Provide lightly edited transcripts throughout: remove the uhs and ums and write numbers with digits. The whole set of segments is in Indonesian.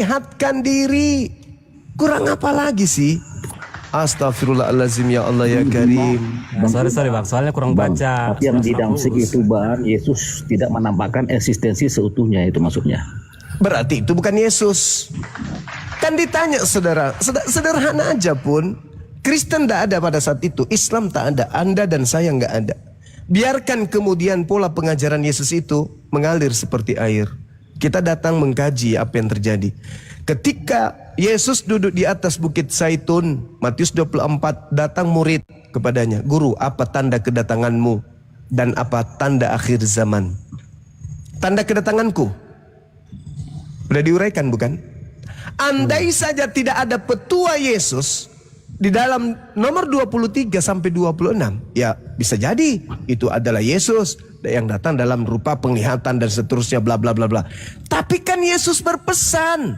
Lihatkan diri. Kurang apa lagi sih? Astagfirullahaladzim, ya Allah ya Karim. Sorry bang, soalnya kurang baca. Tapi yang di Damsyik itu bang, Yesus tidak menampakkan eksistensi seutuhnya, itu maksudnya. Berarti itu bukan Yesus. Kan ditanya saudara, sederhana aja pun. Kristen tidak ada pada saat itu, Islam tak ada, Anda dan saya nggak ada. Biarkan kemudian pola pengajaran Yesus itu mengalir seperti air. Kita datang mengkaji apa yang terjadi. Ketika Yesus duduk di atas bukit Zaitun, Matius 24, datang murid kepadanya. Guru, apa tanda kedatanganmu? Dan apa tanda akhir zaman? Tanda kedatanganku. Sudah diuraikan bukan? Andai saja tidak ada petua Yesus di dalam nomor 23 sampai 26, ya bisa jadi itu adalah Yesus yang datang dalam rupa penglihatan dan seterusnya bla bla bla bla. Tapi kan Yesus berpesan.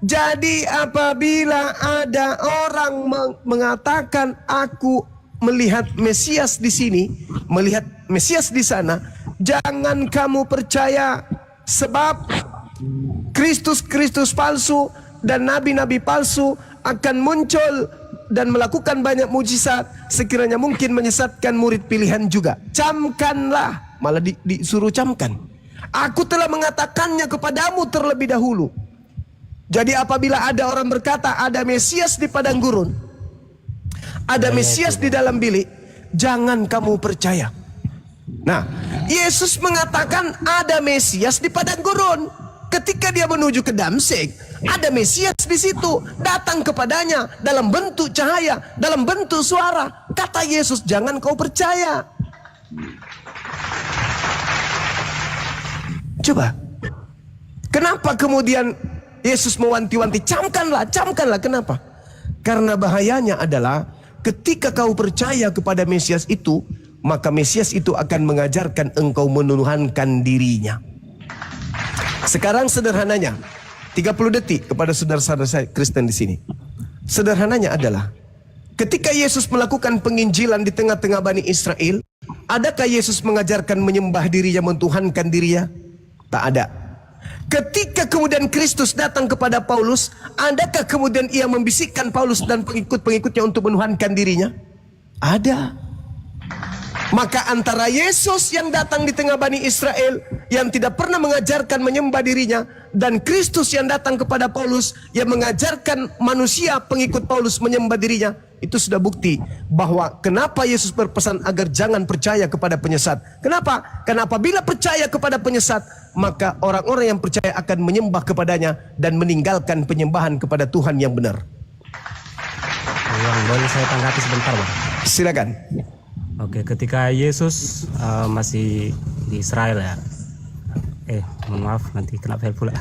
Jadi apabila ada orang mengatakan aku melihat Mesias di sini, melihat Mesias di sana, jangan kamu percaya, sebab Kristus palsu dan nabi-nabi palsu akan muncul dan melakukan banyak mujizat, sekiranya mungkin menyesatkan murid pilihan juga. Camkanlah, malah disuruh camkan. Aku telah mengatakannya kepadamu terlebih dahulu. Jadi apabila ada orang berkata ada Mesias di padang gurun, ada Mesias di dalam bilik, jangan kamu percaya. Nah, Yesus mengatakan ada Mesias di padang gurun. Ketika dia menuju ke Damsyik, ada Mesias di situ, datang kepadanya dalam bentuk cahaya, dalam bentuk suara. Kata Yesus, jangan kau percaya. Coba, kenapa kemudian Yesus mewanti-wanti, camkanlah, camkanlah. Kenapa? Karena bahayanya adalah ketika kau percaya kepada Mesias itu, maka Mesias itu akan mengajarkan engkau menuhankan dirinya. Sekarang sederhananya, 30 detik kepada saudara-saudara saya Kristen di sini. Sederhananya adalah ketika Yesus melakukan penginjilan di tengah-tengah Bani Israel, adakah Yesus mengajarkan menyembah dirinya, mentuhankan dirinya? Tak ada. Ketika kemudian Kristus datang kepada Paulus, adakah kemudian ia membisikkan Paulus dan pengikut-pengikutnya untuk menuhankan dirinya? Ada. Maka antara Yesus yang datang di tengah Bani Israel, yang tidak pernah mengajarkan menyembah dirinya, dan Kristus yang datang kepada Paulus, yang mengajarkan manusia pengikut Paulus menyembah dirinya, itu sudah bukti bahwa kenapa Yesus berpesan agar jangan percaya kepada penyesat. Kenapa? Karena apabila percaya kepada penyesat, maka orang-orang yang percaya akan menyembah kepadanya dan meninggalkan penyembahan kepada Tuhan yang benar. Boleh saya tanggapi sebentar, Bang? Silakan. Oke, ketika Yesus masih di Israel ya. Mohon maaf, nanti kena fail pula.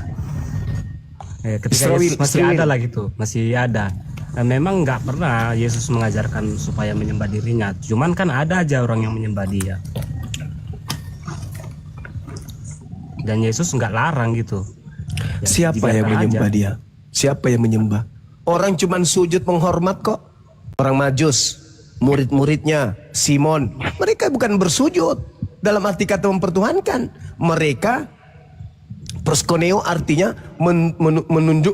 Ketika Yesus masih ada lah gitu, masih ada. Memang nggak pernah Yesus mengajarkan supaya menyembah dirinya. Cuman kan ada aja orang yang menyembah dia. Dan Yesus nggak larang gitu. Ya, siapa yang menyembah aja dia? Siapa yang menyembah? Orang cuman sujud menghormat kok. Orang Majus, murid-muridnya, Simon, mereka bukan bersujud dalam arti kata mempertuhankan. Mereka proskuneo artinya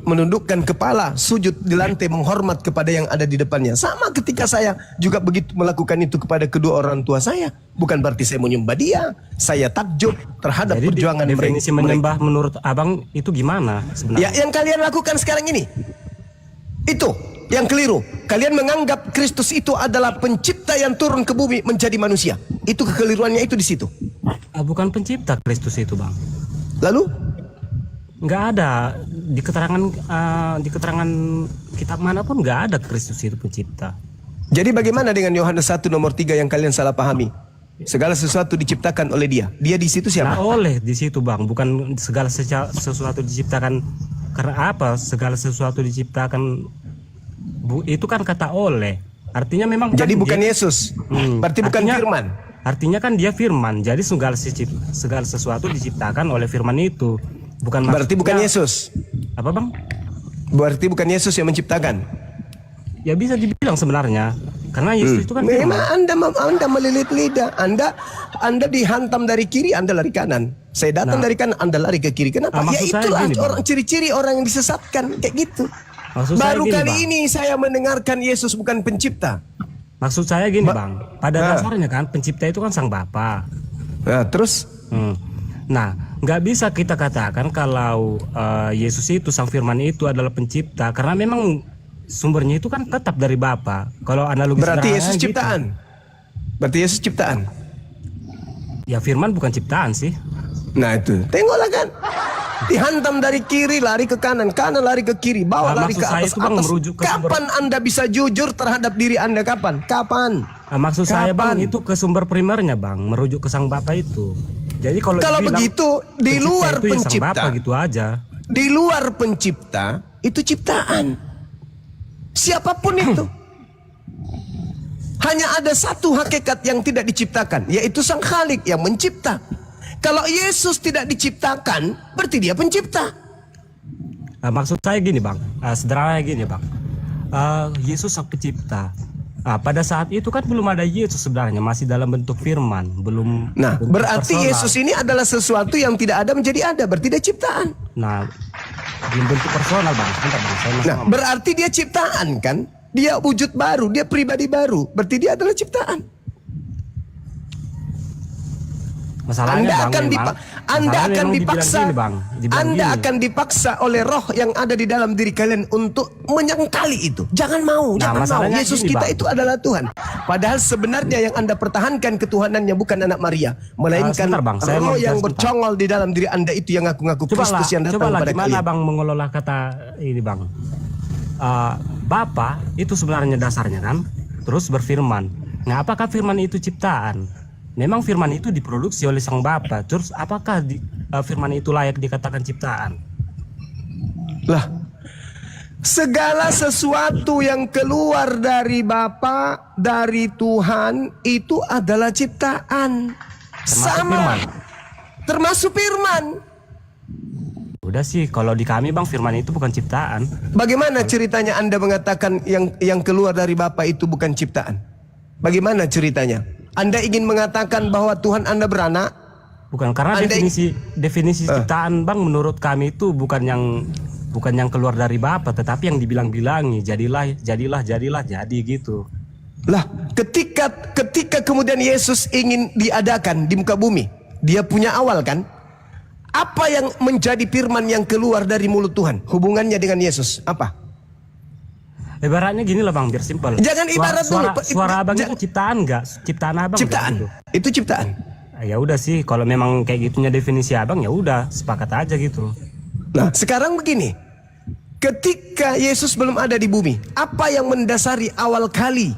menundukkan kepala, sujud di lantai, menghormat kepada yang ada di depannya. Sama ketika saya juga begitu melakukan itu kepada kedua orang tua saya. Bukan berarti saya menyembah dia. Saya takjub terhadap jadi perjuangan mereka. Definisi menyembah menurut abang itu gimana sebenarnya? Ya, yang kalian lakukan sekarang ini, itu yang keliru. Kalian menganggap Kristus itu adalah pencipta yang turun ke bumi menjadi manusia. Itu kekeliruannya itu di situ. Bukan pencipta Kristus itu, Bang. Lalu? Nggak ada di keterangan kitab manapun nggak ada Kristus itu pencipta. Jadi bagaimana dengan Yohanes 1 nomor 3 yang kalian salah pahami? Segala sesuatu diciptakan oleh dia. Dia di situ siapa? Nah, oleh di situ, Bang. Bukan segala sesuatu diciptakan karena apa? Segala sesuatu diciptakan itu kan kata oleh. Artinya memang jadi kan bukan dia, Yesus. Berarti bukan firman. Artinya kan dia firman. Jadi segala sesuatu diciptakan oleh firman itu. Berarti bukan Yesus. Apa, Bang? Berarti bukan Yesus yang menciptakan. Ya bisa dibilang sebenarnya. Karena Yesus itu kan firman. Memang Anda melilit lidah. Anda dihantam dari kiri, Anda lari kanan. Saya datang dari kanan, Anda lari ke kiri. Kenapa? Ya maksud saya itulah gini, Bang. orang ciri-ciri orang yang disesatkan kayak gitu. Maksud saya Baru gini, kali Bang. ini saya mendengarkan Yesus bukan pencipta. Maksud saya gini, Bang. Pada dasarnya kan pencipta itu kan Sang Bapa. Nah, terus Nah, nggak bisa kita katakan kalau Yesus itu, Sang Firman itu adalah pencipta, karena memang sumbernya itu kan tetap dari Bapa. Kalau analogi berarti sederhananya Yesus gitu. ciptaan. Berarti Yesus ciptaan. Ya Firman bukan ciptaan sih. Nah itu, tengoklah kan. Dihantam dari kiri lari ke kanan, kanan lari ke kiri, bawah Nah, lari maksud ke saya atas, itu, Bang, atas. merujuk ke sumber- Kapan Anda bisa jujur terhadap diri Anda? Kapan? Kapan? Nah, maksud saya, Bang, Kapan? itu ke sumber primernya, Bang, merujuk ke Sang Bapa itu. Jadi kalau dibilang begitu di pencipta luar itu ya Sang pencipta, Bapa gitu aja. di luar pencipta itu ciptaan. Siapapun itu. Hanya ada satu hakikat yang tidak diciptakan, yaitu Sang Khalik yang mencipta. Kalau Yesus tidak diciptakan, berarti dia pencipta. Nah, maksud saya gini, Bang, sederhananya gini, Bang. Yesus Sang Pencipta. Pada saat itu kan belum ada Yesus sebenarnya, masih dalam bentuk firman, belum. Nah, bentuk berarti personal. Yesus ini adalah sesuatu yang tidak ada menjadi ada, berarti dia ciptaan. Nah, belum bentuk personal, Bang. Sebentar, Bang, saya masih Nah, ngomong. berarti dia ciptaan kan? Dia wujud baru, dia pribadi baru, berarti dia adalah ciptaan. Masalahnya, Bang, memang- Anda masalahnya akan memang dibilang dipaksa, gini, Bang. Dibilang Anda gini. akan dipaksa oleh roh yang ada di dalam diri kalian untuk menyangkali itu. Jangan mau, jangan mau. masalahnya Yesus gini, kita Bang. itu adalah Tuhan. Padahal sebenarnya yang Anda pertahankan ketuhanannya bukan anak Maria, melainkan Sebentar, Bang, saya mau roh yang bicara sebentar. bercongol di dalam diri Anda itu yang ngaku-ngaku Kristus yang datang cobalah kepada gimana kalian. Bang mengelola kata ini, Bang. Bapa itu sebenarnya dasarnya kan, terus berfirman. Nah, apakah firman itu ciptaan? Memang firman itu diproduksi oleh Sang Bapa. Terus apakah firman itu layak dikatakan ciptaan? Lah, segala sesuatu yang keluar dari Bapa, dari Tuhan itu adalah ciptaan. Firman. Termasuk firman. Udah sih, kalau di kami, Bang, firman itu bukan ciptaan. Bagaimana ceritanya Anda mengatakan yang keluar dari Bapa itu bukan ciptaan? Bagaimana ceritanya? Anda ingin mengatakan bahwa Tuhan Anda beranak? Bukan, karena Anda- definisi ciptaan, Bang, menurut kami itu bukan yang keluar dari Bapa, tetapi yang dibilang-bilangi, jadilah, jadi gitu. Lah, ketika kemudian Yesus ingin diadakan di muka bumi, dia punya awal kan? Apa yang menjadi firman yang keluar dari mulut Tuhan? Hubungannya dengan Yesus apa? Ibaratnya gini lah, Bang, biar simpel. Jangan ibarat suara, dulu. Suara Abang itu ciptaan nggak? Ciptaan Abang? Ciptaan. nggak gitu? Itu ciptaan. Ya udah sih, kalau memang kayak gitunya definisi Abang, ya udah sepakat aja gitu. Nah, sekarang begini. Ketika Yesus belum ada di bumi, apa yang mendasari awal kali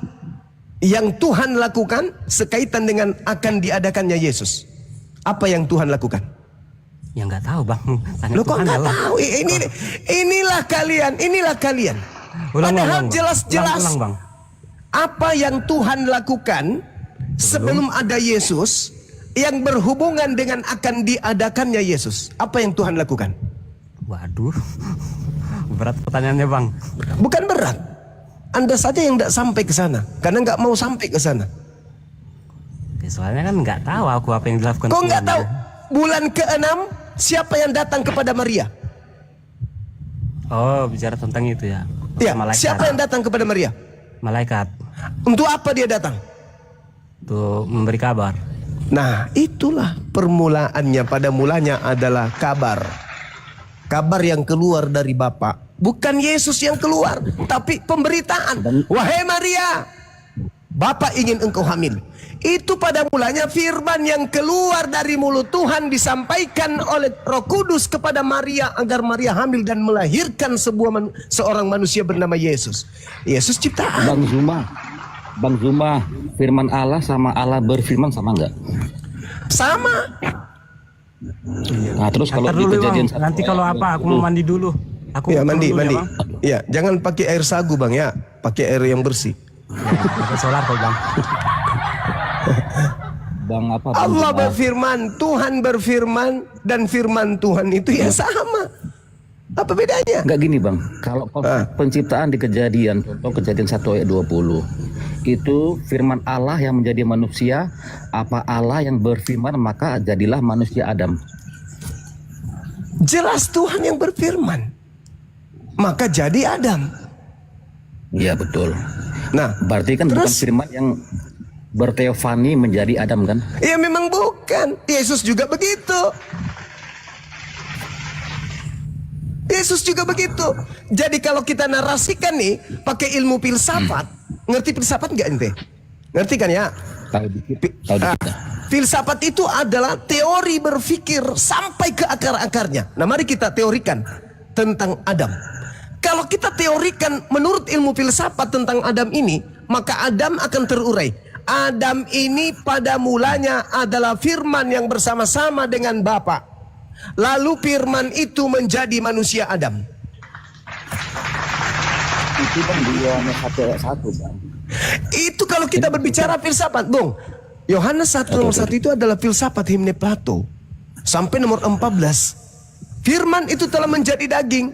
yang Tuhan lakukan sekaitan dengan akan diadakannya Yesus? Apa yang Tuhan lakukan? Ya nggak tahu, Bang. Tanya Lo kok Tuhan nggak lah. tahu? Inilah kalian. Padahal jelas-jelas ulang, Bang. apa yang Tuhan lakukan sebelum ada Yesus yang berhubungan dengan akan diadakannya Yesus. Apa yang Tuhan lakukan? Waduh, berat pertanyaannya, Bang. Bukan berat. Anda saja yang tidak sampai ke sana karena nggak mau sampai ke sana. Ya, soalnya kan nggak tahu aku apa yang dilakukan. Kok nggak Tuhan, tahu? ya. Bulan ke-6 siapa yang datang kepada Maria? Oh, bicara tentang itu ya. Ya, Malaikat. siapa yang datang kepada Maria? Malaikat. Untuk apa dia datang? Tuh memberi kabar. Nah, itulah permulaannya. Pada mulanya adalah kabar. Kabar yang keluar dari Bapa. Bukan Yesus yang keluar, tapi pemberitaan. Wahai Maria, Bapa ingin engkau hamil. Itu pada mulanya firman yang keluar dari mulut Tuhan disampaikan oleh Roh Kudus kepada Maria agar Maria hamil dan melahirkan seorang manusia bernama Yesus. Yesus ciptaan. Bang Zuma, firman Allah sama Allah berfirman sama nggak? Sama. Nah, terus kalau Ntar di dulu, Bang. kejadian Nanti kalau apa aku mau mandi dulu. Aku Ya, turun mandi. dulu ya, Bang. Ya, jangan pakai air sagu, Bang, ya. Pakai air yang bersih. Ya, pakai solar kok, Bang. Bang apa? Bang Allah Zuma? berfirman, Tuhan berfirman, dan firman Tuhan itu ya sama. Apa bedanya? Nggak gini, Bang. Kalau penciptaan di kejadian, contoh kejadian 1 ayat 20. Itu firman Allah yang menjadi manusia, apa Allah yang berfirman maka jadilah manusia Adam. Jelas Tuhan yang berfirman. Maka jadi Adam. Iya betul. Nah, Berarti kan bukan terus? firman yang berteofani menjadi Adam kan? Ya memang bukan. Yesus juga begitu. Yesus juga begitu. Jadi kalau kita narasikan nih pakai ilmu filsafat, ngerti filsafat nggak ente? Ngerti kan ya? Tahu dikit. Tahu Ah, dikit. filsafat itu adalah teori berpikir sampai ke akar-akarnya. Nah, mari kita teorikan tentang Adam. Kalau kita teorikan menurut ilmu filsafat tentang Adam ini, maka Adam akan terurai. Adam ini pada mulanya adalah firman yang bersama-sama dengan Bapa. Lalu firman itu menjadi manusia Adam. Itu kan di Yohanes 1 ayat 1 Bang. Itu kalau kita berbicara filsafat, Bung. Yohanes 1 nomor 1 itu adalah filsafat himne Plato. Sampai nomor 14. Firman itu telah menjadi daging.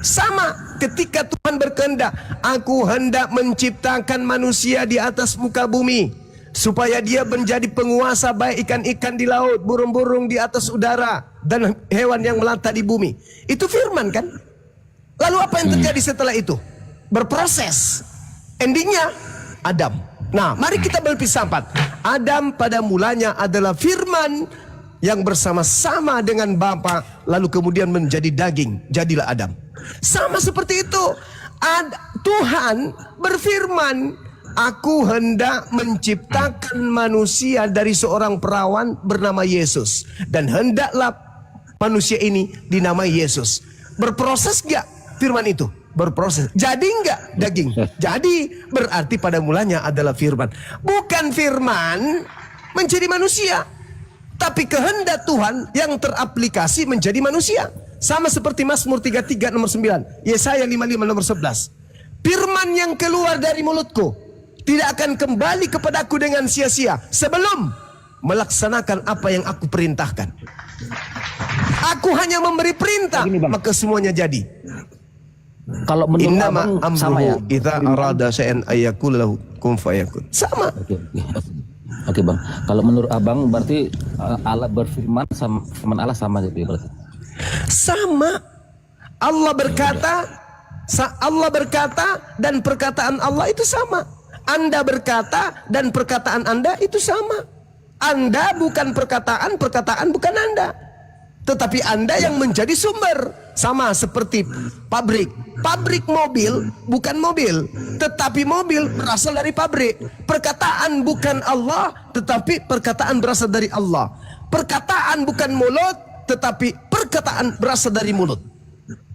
Sama ketika Tuhan berkehendak, aku hendak menciptakan manusia di atas muka bumi, supaya dia menjadi penguasa baik ikan-ikan di laut, burung-burung di atas udara, dan hewan yang melata di bumi. Itu firman kan? Lalu apa yang terjadi setelah itu? Berproses. Endingnya Adam. Nah, mari kita berfilsafat. Adam pada mulanya adalah firman yang bersama-sama dengan Bapa, lalu kemudian menjadi daging, jadilah Adam. Sama seperti itu. Tuhan berfirman, aku hendak menciptakan manusia dari seorang perawan bernama Yesus, dan hendaklah manusia ini dinamai Yesus. Berproses gak firman itu? Berproses. Jadi enggak daging? Jadi berarti pada mulanya adalah firman. Bukan firman menjadi manusia, tapi kehendak Tuhan yang teraplikasi menjadi manusia. Sama seperti Mazmur 33 nomor 9, Yesaya 55 nomor 11. Firman yang keluar dari mulutku tidak akan kembali kepadaku dengan sia-sia sebelum melaksanakan apa yang aku perintahkan. Aku hanya memberi perintah, maka semuanya jadi. Kalau menurut Innama Abang sama ya? amruhu idza arada syai'an ayyakul lahu kun fayakun. Sama. Oke Bang. Kalau menurut Abang berarti Allah berfirman sama Allah sama gitu ya berarti. Sama. Allah berkata dan perkataan Allah itu sama. Anda berkata dan perkataan Anda itu sama. Anda bukan perkataan, perkataan bukan Anda. Tetapi Anda yang menjadi sumber. Sama seperti pabrik. Pabrik mobil bukan mobil, tetapi mobil berasal dari pabrik. Perkataan bukan Allah, tetapi perkataan berasal dari Allah. Perkataan bukan mulut, tetapi perkataan berasal dari mulut.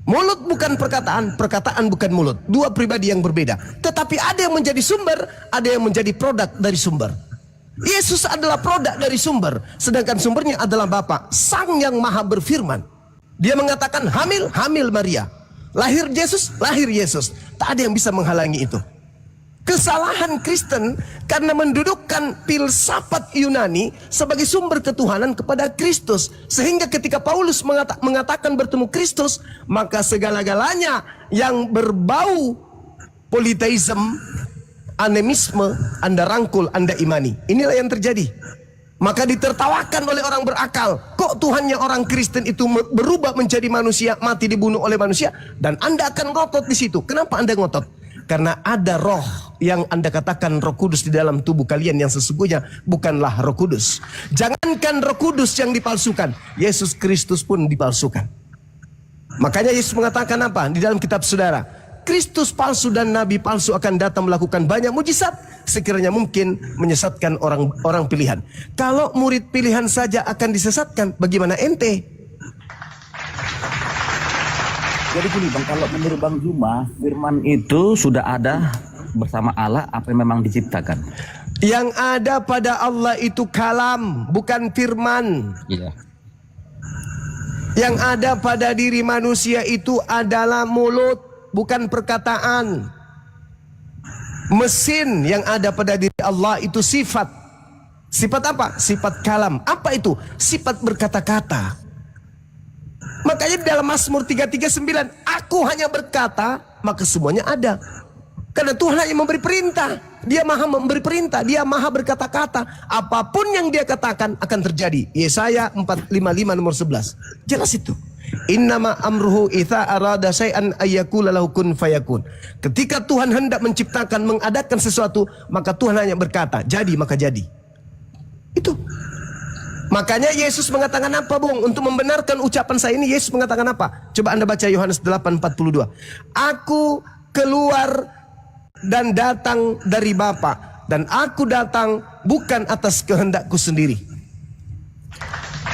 Mulut bukan perkataan, perkataan bukan mulut. Dua pribadi yang berbeda. Tetapi ada yang menjadi sumber, ada yang menjadi produk dari sumber. Yesus adalah produk dari sumber, sedangkan sumbernya adalah Bapa, Sang yang Maha berfirman. Dia mengatakan hamil, hamil Maria. Lahir Yesus, lahir Yesus. Tak ada yang bisa menghalangi itu. Kesalahan Kristen karena mendudukkan filsafat Yunani sebagai sumber ketuhanan kepada Kristus, sehingga ketika Paulus mengatakan bertemu Kristus, maka segala-galanya yang berbau politeisme, animisme, Anda rangkul, Anda imani. Inilah yang terjadi. Maka ditertawakan oleh orang berakal. Kok Tuhannya orang Kristen itu berubah menjadi manusia, mati dibunuh oleh manusia, dan Anda akan ngotot di situ. Kenapa Anda ngotot? Karena ada roh yang Anda katakan Roh Kudus di dalam tubuh kalian yang sesungguhnya bukanlah Roh Kudus. Jangankan Roh Kudus yang dipalsukan, Yesus Kristus pun dipalsukan. Makanya Yesus mengatakan apa di dalam kitab saudara? Kristus palsu dan nabi palsu akan datang melakukan banyak mujizat sekiranya mungkin menyesatkan orang pilihan. Kalau murid pilihan saja akan disesatkan, bagaimana ente? Jadi gini Bang, kalau menurut Bang Juma, firman itu sudah ada bersama Allah apa yang memang diciptakan? Yang ada pada Allah itu kalam, bukan firman. Iya. Yang ada pada diri manusia itu adalah mulut, bukan perkataan. Mesin yang ada pada diri Allah itu sifat. Sifat apa? Sifat kalam. Apa itu? Sifat berkata-kata. Makanya di dalam Mazmur 339, aku hanya berkata, maka semuanya ada. Karena Tuhan hanya memberi perintah. Dia maha memberi perintah. Dia maha berkata-kata. Apapun yang dia katakan akan terjadi. Yesaya 455 nomor 11. Jelas itu. Innama amruhu idza arada syai'an ayyakula lahu kun fayakun. Ketika Tuhan hendak menciptakan, mengadakan sesuatu, maka Tuhan hanya berkata, jadi maka jadi. Itu. Makanya Yesus mengatakan apa, Bung? Untuk membenarkan ucapan saya ini, Yesus mengatakan apa? Coba Anda baca Yohanes 8:42. Aku keluar dan datang dari Bapa, dan aku datang bukan atas kehendakku sendiri.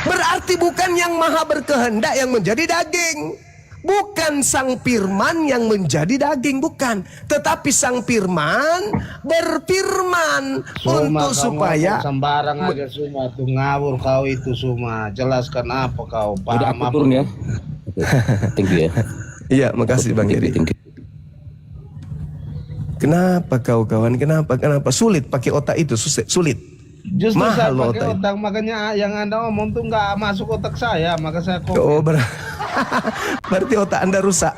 Berarti bukan yang maha berkehendak yang menjadi daging. Bukan sang firman yang menjadi daging, bukan. Tetapi sang firman berfirman untuk supaya sembarang aja semua tuh ngawur kau itu semua. Jelaskan apa kau Udah paham aku turun ya. Thank you ya. Iya, makasih Bang Eri. Thank you. Kenapa kau kawan? Kenapa? Sulit pakai otak itu, sulit. Justru saya Mahal pakai otak, makanya yang Anda omong tuh nggak masuk otak saya, maka saya komen. Oh, berarti otak Anda rusak.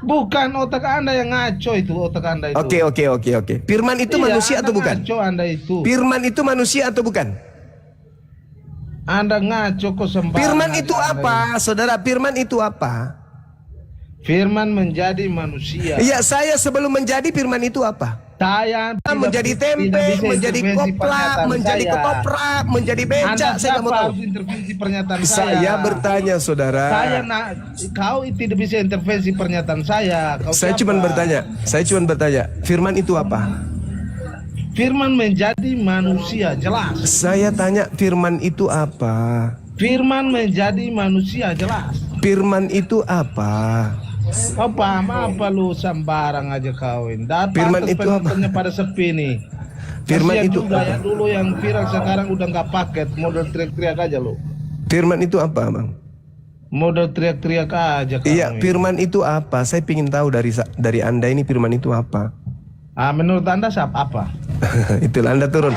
Bukan otak Anda yang ngaco itu, otak Anda itu. Oke. Firman itu Iya, manusia Anda atau bukan? Ngaco Anda itu. Firman itu manusia atau bukan? Anda ngaco kok sembarang. Firman itu aja, apa, saudara? Firman itu apa? Firman menjadi manusia. Iya, saya sebelum menjadi firman itu apa? Saya Menjadi tempe, menjadi koplak, menjadi ketoprak, menjadi becak. Saya nggak mau tahu. harus intervensi pernyataan saya. Saya bertanya, saudara. Kau tidak bisa intervensi pernyataan saya. Saya cuma bertanya. Firman itu apa? Firman menjadi manusia, jelas. Saya tanya, firman itu apa? Firman menjadi manusia, jelas. Firman itu apa? Kau paham apa lu sembarang aja kawin. Firman itu apa? Pada sepi nih. Firman Kasian itu juga apa? yang dulu yang viral sekarang udah nggak paket, model teriak-teriak aja lu. Firman itu apa, Bang? Model teriak-teriak aja kawin. Iya, firman itu apa? Saya ingin tahu dari Anda ini firman itu apa? Menurut Anda apa? Itulah Anda turun,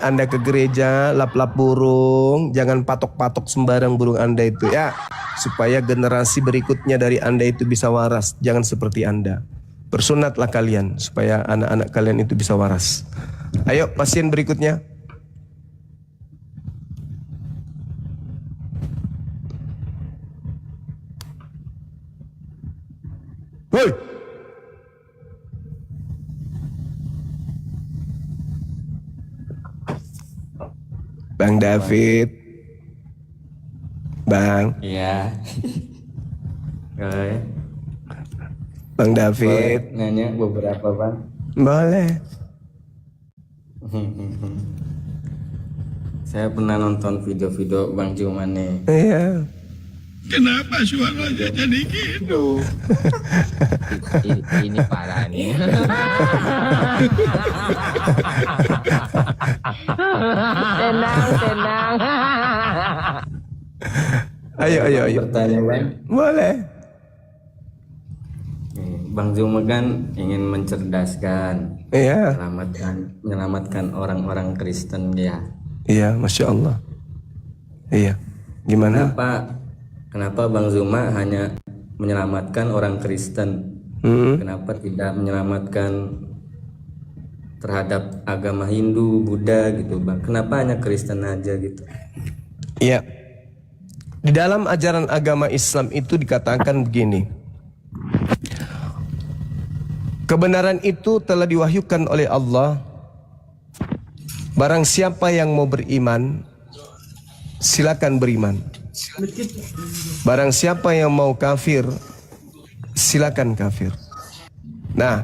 Anda ke gereja, lap-lap burung, jangan patok-patok sembarang burung Anda itu ya, supaya generasi berikutnya dari Anda itu bisa waras. Jangan seperti Anda. Bersunatlah kalian supaya anak-anak kalian itu bisa waras. Ayo pasien berikutnya. Woi. Bang David. Bang. Iya. Boleh. Bang David. Nanya beberapa bang. Boleh. Saya pernah nonton video-video Bang Juman nih. Iya. Kenapa suaranya jadi gitu? Ini parah nih. Tenang. Ayo. Bertanya bang. Boleh. Bang Zuma kan ingin mencerdaskan, Iya. menyelamatkan orang-orang Kristen ya. Iya, Masya Allah. Iya. Gimana? Kenapa Bang Zuma hanya menyelamatkan orang Kristen? Kenapa tidak menyelamatkan terhadap agama Hindu, Buddha gitu bang? Kenapa hanya Kristen aja gitu? Iya. Di dalam ajaran agama Islam itu dikatakan begini. Kebenaran itu telah diwahyukan oleh Allah. Barang siapa yang mau beriman, silakan beriman. Barang siapa yang mau kafir, silakan kafir. Nah,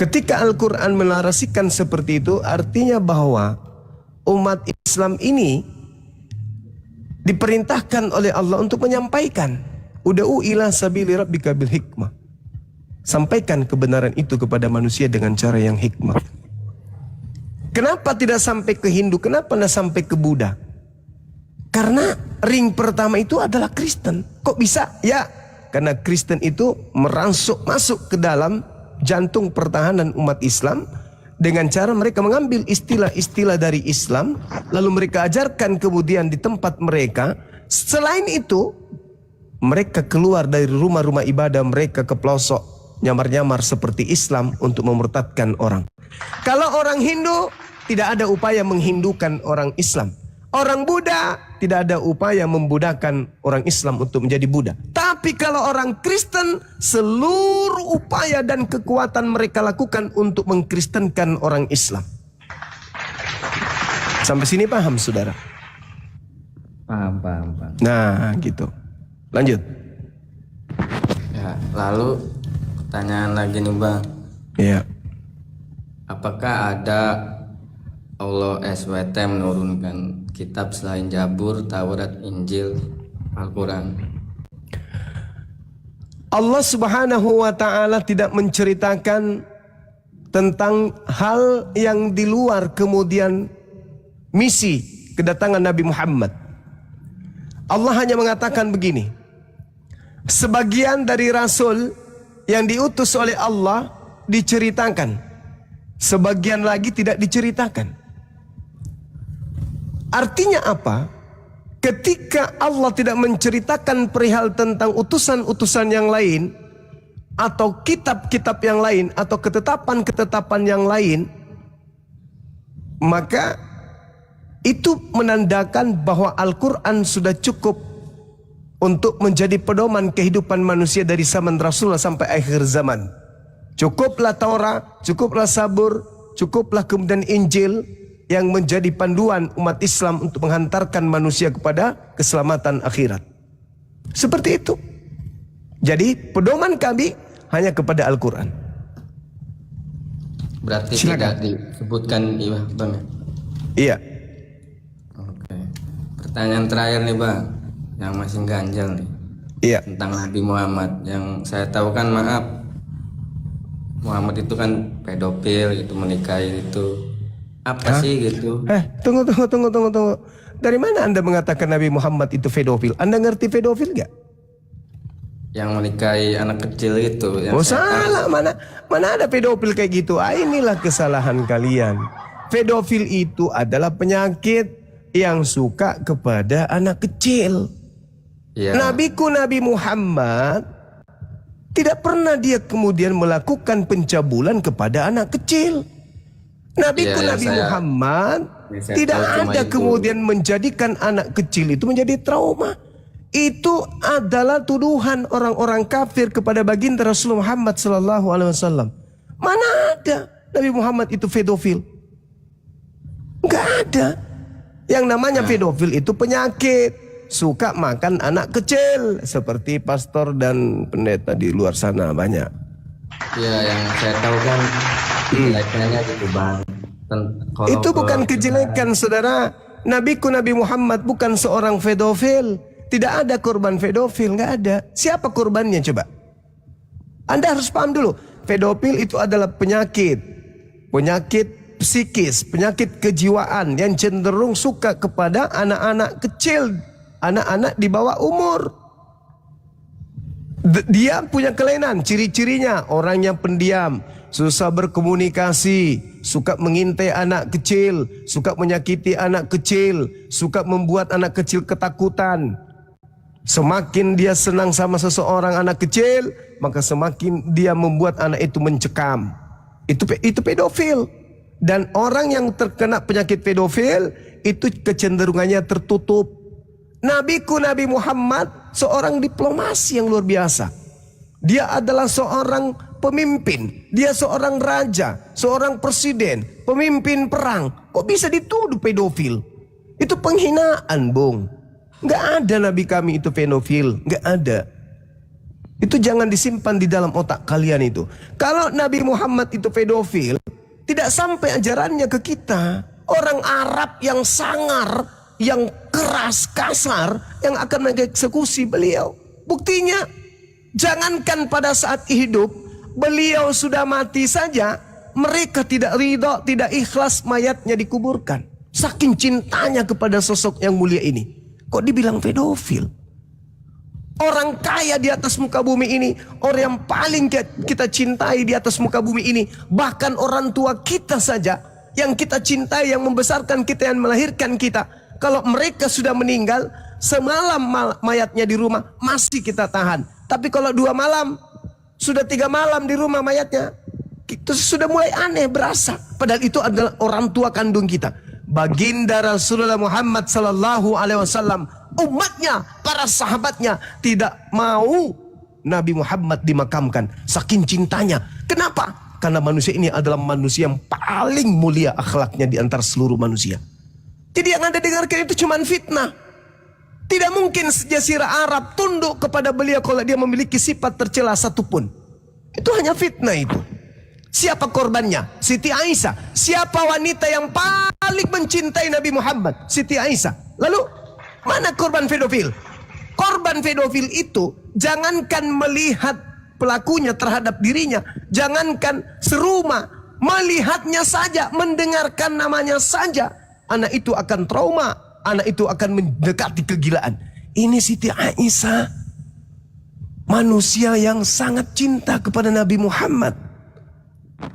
ketika Al-Quran menarasikan seperti itu, artinya bahwa umat Islam ini diperintahkan oleh Allah untuk menyampaikan. Ud'u ila sabili rabbika bil hikmah. Sampaikan kebenaran itu kepada manusia dengan cara yang hikmah. Kenapa tidak sampai ke Hindu? Kenapa tidak sampai ke Buddha? Karena ring pertama itu adalah Kristen. Kok bisa? Ya, karena Kristen itu masuk ke dalam jantung pertahanan umat Islam dengan cara mereka mengambil istilah-istilah dari Islam, lalu mereka ajarkan kemudian di tempat mereka. Selain itu, mereka keluar dari rumah-rumah ibadah mereka ke pelosok nyamar-nyamar seperti Islam untuk memurtadkan orang. Kalau orang Hindu, tidak ada upaya menghindukan orang Islam. Orang Buddha, tidak ada upaya membudakan orang Islam untuk menjadi Buddha. Tapi kalau orang Kristen, seluruh upaya dan kekuatan mereka lakukan untuk mengkristenkan orang Islam. Sampai sini paham, saudara? Paham. Nah, gitu. Lanjut. Ya, lalu pertanyaan lagi nih Bang. Iya. Apakah ada Allah SWT menurunkan kitab selain Zabur, Taurat, Injil, Al-Quran? Allah Subhanahu wa ta'ala tidak menceritakan tentang hal yang di luar kemudian misi kedatangan Nabi Muhammad. Allah hanya mengatakan begini, sebagian dari rasul yang diutus oleh Allah diceritakan, sebagian lagi tidak diceritakan. Artinya apa? Ketika Allah tidak menceritakan perihal tentang utusan-utusan yang lain, atau kitab-kitab yang lain, atau ketetapan-ketetapan yang lain, maka itu menandakan bahwa Al-Quran sudah cukup untuk menjadi pedoman kehidupan manusia dari zaman Rasulullah sampai akhir zaman. Cukuplah Taurat, cukuplah Zabur, cukuplah kemudian Injil yang menjadi panduan umat Islam untuk menghantarkan manusia kepada keselamatan akhirat. Seperti itu. Jadi pedoman kami hanya kepada Al-Quran. Berarti Silakan. tidak disebutkan, iya Bang. Iya. Oke. Pertanyaan terakhir nih Bang, yang masih ganjal nih. Iya. Tentang Nabi Muhammad. Yang saya tahu kan, maaf, Muhammad itu kan pedofil, itu menikahi itu. Apa sih gitu? Tunggu. Dari mana Anda mengatakan Nabi Muhammad itu pedofil? Anda ngerti pedofil gak? Yang menikahi anak kecil itu. Yang Oh saya salah, mana ada pedofil kayak gitu? Inilah kesalahan kalian. Pedofil itu adalah penyakit yang suka kepada anak kecil. Ya. Nabi Muhammad tidak pernah dia kemudian melakukan pencabulan kepada anak kecil. Nabi Muhammad saya tidak tahu cuma ada itu. kemudian menjadikan anak kecil itu menjadi trauma. Itu adalah tuduhan orang-orang kafir kepada baginda Rasulullah Muhammad SAW. Mana ada Nabi Muhammad itu pedofil? Enggak ada. Yang namanya pedofil itu penyakit, suka makan anak kecil, seperti pastor dan pendeta di luar sana banyak. Ya, yang saya tahu kan kejelekannya gitu Bang. Itu bukan kejelekan, saudara. Nabi Muhammad bukan seorang pedofil. Tidak ada korban pedofil, nggak ada. Siapa korbannya coba? Anda harus paham dulu. Pedofil itu adalah penyakit psikis, penyakit kejiwaan yang cenderung suka kepada anak-anak kecil, anak-anak di bawah umur. Dia punya kelainan, ciri-cirinya orang yang pendiam, susah berkomunikasi, suka mengintai anak kecil, suka menyakiti anak kecil, suka membuat anak kecil ketakutan. Semakin dia senang sama seseorang anak kecil, maka semakin dia membuat anak itu mencekam. Itu pedofil. Dan orang yang terkena penyakit pedofil itu kecenderungannya tertutup. Nabi Muhammad seorang diplomasi yang luar biasa. Dia adalah seorang pemimpin, dia seorang raja, seorang presiden, pemimpin perang. Kok bisa dituduh pedofil? Itu penghinaan, Bung. Nggak ada Nabi kami itu pedofil, nggak ada. Itu jangan disimpan di dalam otak kalian itu. Kalau Nabi Muhammad itu pedofil, tidak sampai ajarannya ke kita. Orang Arab yang sangar, yang keras, kasar, yang akan mengeksekusi beliau. Buktinya, jangankan pada saat hidup, beliau sudah mati saja, mereka tidak ridho, tidak ikhlas mayatnya dikuburkan. Saking cintanya kepada sosok yang mulia ini. Kok dibilang pedofil? Orang kaya di atas muka bumi ini, orang yang paling kita cintai di atas muka bumi ini, bahkan orang tua kita saja yang kita cintai, yang membesarkan kita, yang melahirkan kita, kalau mereka sudah meninggal, semalam mayatnya di rumah masih kita tahan. Tapi kalau 2 malam Sudah 3 malam di rumah mayatnya. Itu sudah mulai aneh, berasa. Padahal itu adalah orang tua kandung kita. Baginda Rasulullah Muhammad sallallahu alaihi wasallam, umatnya, para sahabatnya tidak mau Nabi Muhammad dimakamkan. Saking cintanya. Kenapa? Karena manusia ini adalah manusia yang paling mulia akhlaknya di antara seluruh manusia. Jadi yang Anda dengarkan itu cuma fitnah. Tidak mungkin Jazirah Arab tunduk kepada beliau kalau dia memiliki sifat tercela satupun. Itu hanya fitnah itu. Siapa korbannya? Siti Aisyah. Siapa wanita yang paling mencintai Nabi Muhammad? Siti Aisyah. Lalu mana korban pedofil? Korban pedofil itu jangankan melihat pelakunya terhadap dirinya, jangankan serumah, melihatnya saja, mendengarkan namanya saja, anak itu akan trauma, anak itu akan mendekati kegilaan. Ini Siti Aisyah, manusia yang sangat cinta kepada Nabi Muhammad.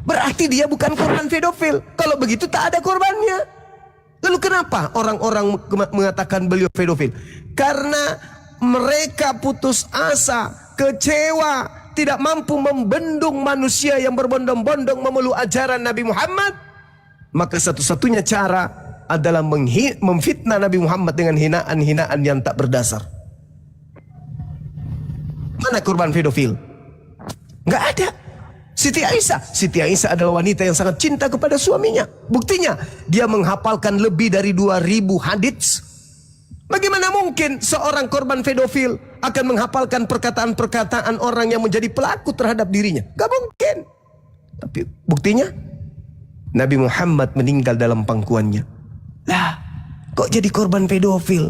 Berarti dia bukan korban pedofil. Kalau begitu tak ada korbannya. Lalu kenapa orang-orang mengatakan beliau pedofil? Karena mereka putus asa, kecewa, tidak mampu membendung manusia yang berbondong-bondong memeluk ajaran Nabi Muhammad. Maka satu-satunya cara adalah memfitnah Nabi Muhammad dengan hinaan-hinaan yang tak berdasar. Mana korban pedofil? Nggak ada. Siti Aisyah adalah wanita yang sangat cinta kepada suaminya. Buktinya, dia menghafalkan lebih dari 2000 hadits. Bagaimana mungkin seorang korban pedofil akan menghafalkan perkataan-perkataan orang yang menjadi pelaku terhadap dirinya? Gak mungkin. Tapi buktinya, Nabi Muhammad meninggal dalam pangkuannya. Lah, kok jadi korban pedofil?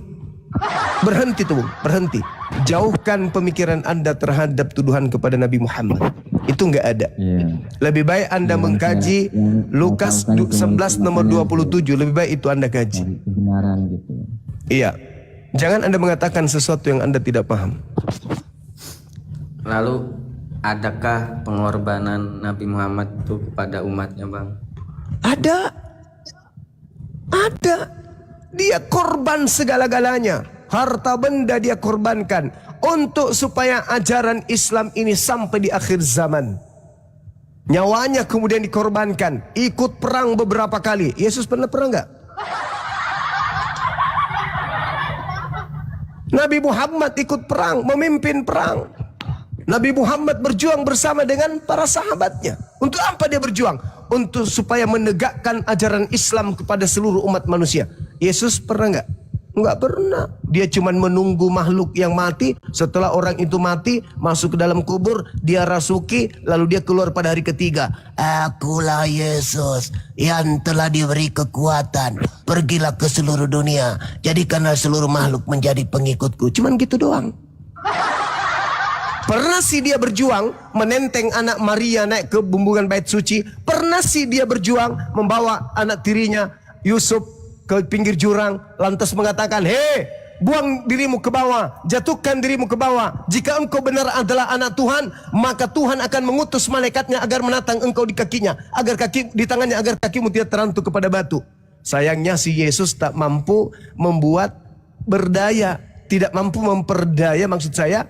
Berhenti tuh, berhenti. Jauhkan pemikiran Anda terhadap tuduhan kepada Nabi Muhammad. Itu nggak ada. Lebih baik Anda mengkaji Lukas 11 nomor 27. Lebih baik itu Anda kaji. Kebenaran gitu. Iya. Jangan Anda mengatakan sesuatu yang Anda tidak paham. Lalu adakah pengorbanan Nabi Muhammad itu kepada umatnya, Bang? Ada. Dia korban segala-galanya. Harta benda dia korbankan untuk supaya ajaran Islam ini sampai di akhir zaman. Nyawanya kemudian dikorbankan. Ikut perang beberapa kali. Yesus pernah perang enggak? Nabi Muhammad ikut perang, memimpin perang. Nabi Muhammad berjuang bersama dengan para sahabatnya. Untuk apa dia berjuang? Untuk supaya menegakkan ajaran Islam kepada seluruh umat manusia. Yesus pernah enggak? Enggak pernah. Dia cuma menunggu makhluk yang mati. Setelah orang itu mati, masuk ke dalam kubur, dia rasuki, lalu dia keluar pada hari ketiga. Akulah Yesus yang telah diberi kekuatan. Pergilah ke seluruh dunia, jadikanlah seluruh makhluk menjadi pengikutku. Cuman gitu doang. Pernah sih dia berjuang menenteng anak Maria naik ke bumbungan bait suci. Pernah sih dia berjuang membawa anak tirinya Yusuf ke pinggir jurang, lantas mengatakan, hei, buang dirimu ke bawah, jatuhkan dirimu ke bawah. Jika engkau benar adalah anak Tuhan, maka Tuhan akan mengutus malaikatnya agar menatang engkau di kakinya, agar kaki di tangannya, agar kakimu tidak terantuk kepada batu. Sayangnya si Yesus tak mampu membuat berdaya, tidak mampu memperdaya, maksud saya,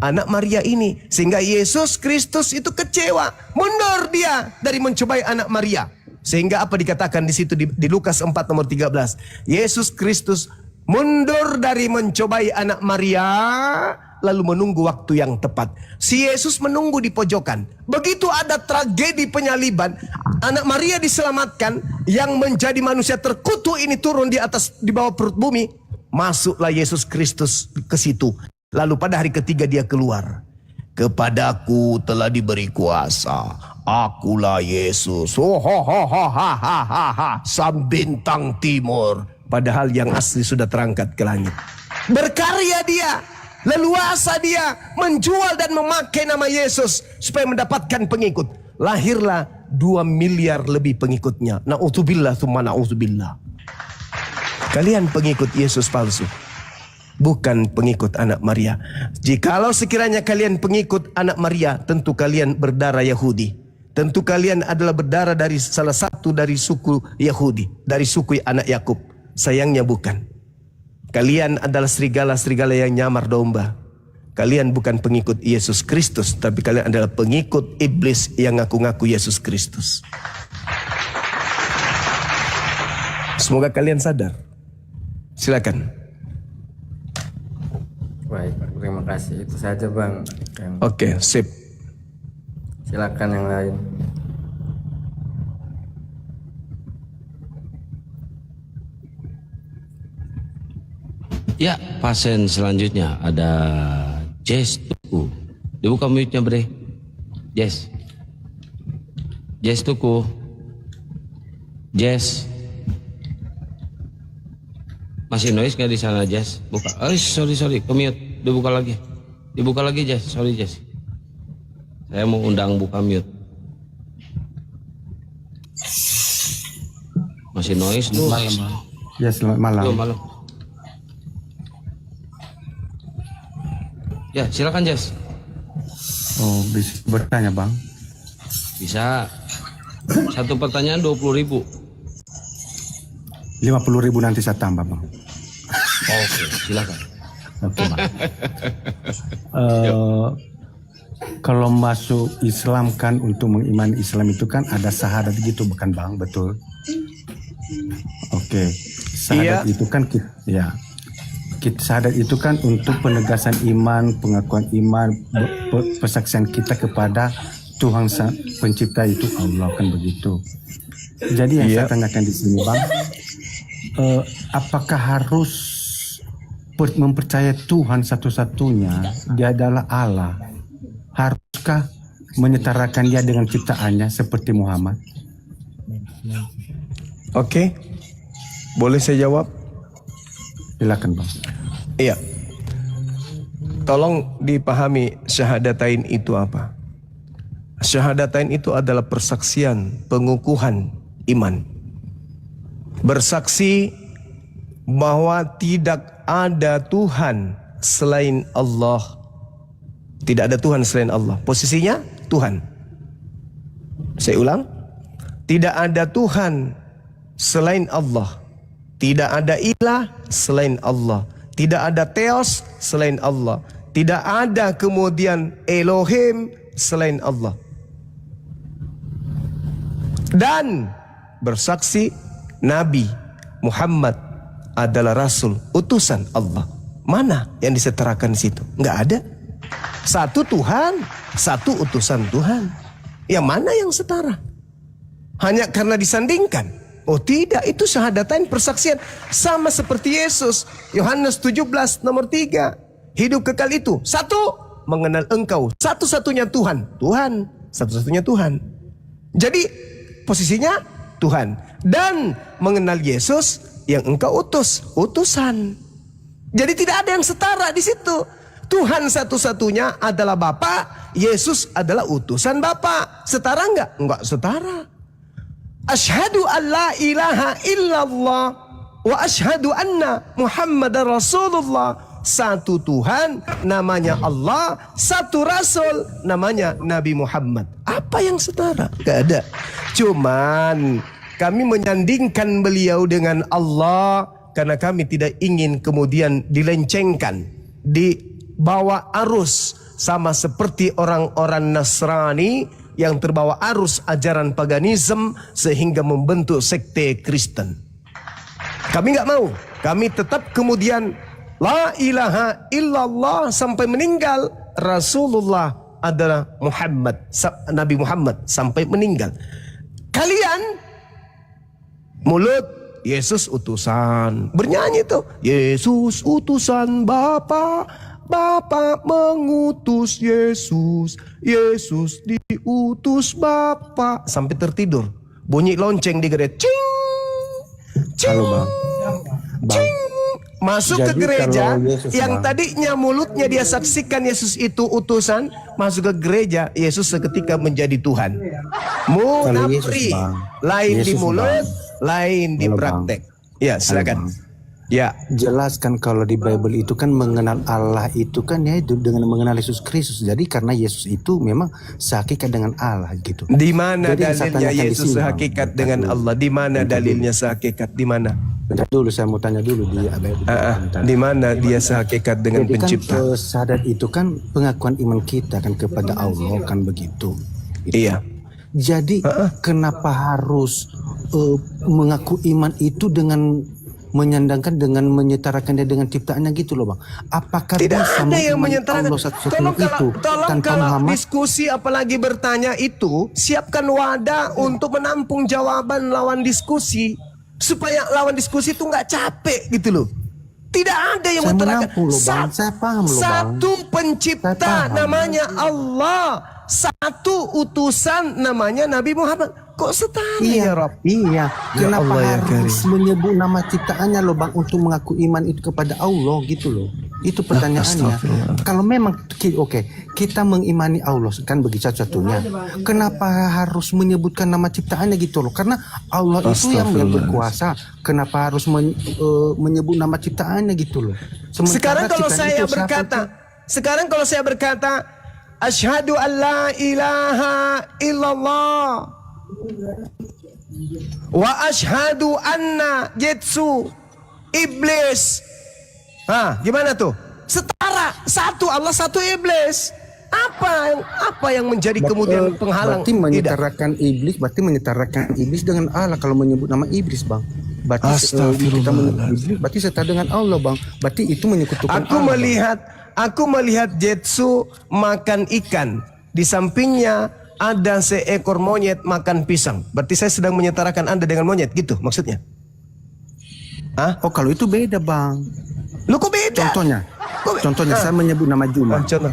anak Maria ini. Sehingga Yesus Kristus itu kecewa, mundur dia dari mencobai anak Maria. Sehingga apa dikatakan di situ di Lukas 4 nomor 13. Yesus Kristus mundur dari mencobai anak Maria, lalu menunggu waktu yang tepat. Si Yesus menunggu di pojokan. Begitu ada tragedi penyaliban, anak Maria diselamatkan, yang menjadi manusia terkutuk ini turun di bawah perut bumi. Masuklah Yesus Kristus ke situ. Lalu pada hari ketiga dia keluar. Kepadaku telah diberi kuasa. Akulah Yesus. Sang bintang timur. Padahal yang asli sudah terangkat ke langit. Berkarya dia, leluasa dia menjual dan memakai nama Yesus supaya mendapatkan pengikut. Lahirlah 2 miliar lebih pengikutnya. Na'udzubillah tsumma na'udzubillah. Kalian pengikut Yesus palsu, bukan pengikut anak Maria. Jikalau sekiranya kalian pengikut anak Maria, tentu kalian berdarah Yahudi. Tentu kalian adalah berdarah dari salah satu dari suku Yahudi, dari suku anak Yakub. Sayangnya bukan. Kalian adalah serigala-serigala yang nyamar domba. kalian bukan pengikut Yesus Kristus, tapi kalian adalah pengikut iblis yang ngaku-ngaku Yesus Kristus. Semoga kalian sadar. Silakan. Baik, terima kasih. Itu saja Bang. Oke, sip. Silakan yang lain. Ya, pasien selanjutnya ada Jess Tuku. Dibuka mute-nya, Bre. Jess. Jess Tuku. Jess. Masih noise nggak di sana, Jess? Buka. Oh, sorry, ke mute. Dibuka lagi. Dibuka lagi, Jess. Sorry, Jess. Saya mau undang buka mute. Masih noise. Malam, Bang. Ya, selamat malam. Malam. Ya, silakan, Jess. Oh, bisa bertanya, Bang? Bisa. Satu pertanyaan 20.000. 50.000 nanti saya tambah, Bang. Oke, silakan. Oke, Bang. Kalau masuk Islam kan, untuk mengimani Islam itu kan ada syahadat gitu, bukan Bang? Betul. Oke. Syahadat itu kan syahadat itu kan untuk penegasan iman, pengakuan iman, persaksian kita kepada Tuhan pencipta itu Allah, kan begitu. Jadi yang saya tanyakan di sini, Bang, apakah harus mempercayai Tuhan satu-satunya, Dia adalah Allah? Haruskah menyetarakan Dia dengan ciptaannya seperti Muhammad? Oke. Boleh saya jawab? Silakan, Bang. Iya. Tolong dipahami syahadatain itu apa? Syahadatain itu adalah persaksian, pengukuhan iman. Bersaksi bahwa tidak ada Tuhan selain Allah. Tidak ada Tuhan selain Allah. Posisinya Tuhan. Saya ulang. Tidak ada Tuhan selain Allah. Tidak ada ilah selain Allah. Tidak ada Theos selain Allah. Tidak ada kemudian Elohim selain Allah. Dan bersaksi Nabi Muhammad adalah Rasul, utusan Allah. Mana yang disetarakan di situ? Enggak ada. Satu Tuhan, satu utusan Tuhan. Yang mana yang setara? Hanya karena disandingkan? Oh tidak, itu syahadatain persaksian. Sama seperti Yesus. Yohanes 17 nomor 3. Hidup kekal itu. Satu, mengenal engkau. Satu-satunya Tuhan. Tuhan, satu-satunya Tuhan. Jadi posisinya Tuhan. Dan mengenal Yesus yang engkau utus. Utusan. Jadi tidak ada yang setara di situ. Tuhan satu-satunya adalah Bapa. Yesus adalah utusan Bapa. Setara enggak? Enggak setara. Asyhadu an la ilaha illallah wa asyhadu anna Muhammadar Rasulullah. Satu Tuhan namanya Allah, satu Rasul namanya Nabi Muhammad. Apa yang setara? Gak ada. Cuman kami menyandingkan beliau dengan Allah karena kami tidak ingin kemudian dilencengkan, dibawa arus sama seperti orang-orang Nasrani yang terbawa arus ajaran paganisme sehingga membentuk sekte Kristen. Kami nggak mau. Kami tetap kemudian la ilaha illallah sampai meninggal. Rasulullah adalah Muhammad, Nabi Muhammad sampai meninggal. Kalian mulut Yesus utusan, bernyanyi tuh Yesus utusan Bapa, Bapa mengutus Yesus, Yesus diutus Bapa, sampai tertidur. Bunyi lonceng di gereja. Cing, cing, Halo, Bang. cing. Masuk Jadi ke gereja Yesus, yang Bang, tadinya mulutnya dia saksikan Yesus itu utusan, masuk ke gereja Yesus seketika menjadi Tuhan. Munafri, Bang, lain di Yesus, mulut, Bang, lain di Halo, praktek. Ya silakan. Bang. Ya. jelaskan kalau di Bible itu kan mengenal Allah itu kan ya itu dengan mengenal Yesus Kristus. Jadi karena Yesus itu memang sehakikat dengan Allah gitu. Di mana Jadi yang saya dalilnya tanyakan di Yesus sini, Bang, sehakikat dengan Allah? Di mana dalilnya sehakikat? Di mana? Bentar dulu, saya mau tanya dulu di Di mana dia sehakikat dengan Jadi kan pencipta? syahadat itu kan pengakuan iman kita kan kepada Allah kan begitu. Iya. Jadi kenapa harus mengaku iman itu dengan menyandangkan dengan menyetarakan dia dengan ciptaannya gitu loh bang? Apakah Tidak bisa ada yang mengimani menyetarakan. Allah satu-satunya itu Tolong tanpa kalau Muhammad? diskusi apalagi bertanya itu, siapkan wadah untuk menampung jawaban lawan diskusi supaya lawan diskusi itu nggak capek gitu loh. Tidak ada yang Saya menyetarakan. menampung loh bang, saya paham loh bang. Satu Saya pencipta paham. namanya Allah, satu utusan namanya Nabi Muhammad. Kok setara ya Rob? Iya. Ya Kenapa Allah, ya harus menyebut nama ciptaannya loh bang untuk mengaku iman itu kepada Allah gitu loh? Itu pertanyaannya. Kalau memang kita mengimani Allah kan begitu satu-satunya. Kenapa harus menyebutkan nama ciptaannya gitu loh? Karena Allah itu yang berkuasa. Kenapa harus menyebut nama ciptaannya gitu loh? Sekarang kalau ciptaan saya itu siapa berkata, tuh? sekarang kalau saya berkata, asyhadu an la ilaha illallah wa asyhadu anna Jetsu iblis. Gimana tuh? Setara, satu Allah, satu iblis. Apa yang menjadi kemudian penghalang? Berarti menyetarakan iblis, berarti menyetarakan iblis dengan Allah kalau menyebut nama iblis bang. Berarti kita menyebut iblis, berarti setara dengan Allah bang. Berarti itu menyekutukan Allah. Aku melihat Jetsu makan ikan. Di sampingnya ada seekor monyet makan pisang. Berarti saya sedang menyetarakan Anda dengan monyet gitu maksudnya? Oh kalau itu beda bang. Lu kok beda? Contohnya saya menyebut nama Juma. Contoh.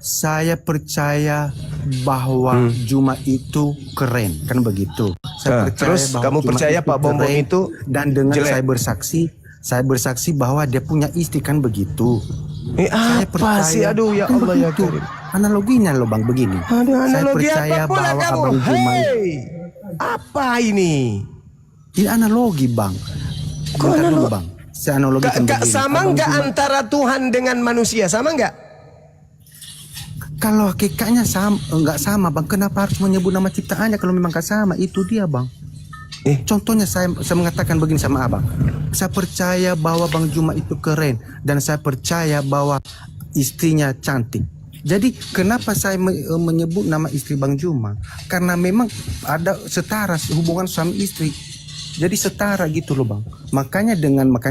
Saya percaya bahwa Juma itu keren kan begitu. Saya percaya terus bahwa kamu Juma percaya itu Pak Bom Bom keren, itu dan dengan jelek? saya bersaksi bahwa dia punya istri kan begitu. Apa Saya percaya, sih? Aduh ya kan Allah ya begitu. Karim. Analoginya loh bang begini. Aduh, Saya analogi percaya apa pula bahwa kamu? Abang Juma Apa ini? ini analogi bang. Kok Bentar dulu analogi? bang. Saya analogikan begini. Sama Abang nggak Juma- antara Tuhan dengan manusia? Sama nggak? Kalau hakikatnya nggak sama bang, kenapa harus menyebut nama ciptaannya kalau memang nggak sama? Itu dia bang. Contohnya saya mengatakan begini sama abang. Saya percaya bahwa Bang Juma itu keren dan saya percaya bahwa istrinya cantik. Jadi kenapa saya menyebut nama istri Bang Juma? Karena memang ada setara hubungan suami istri. Jadi setara gitu loh bang. Makanya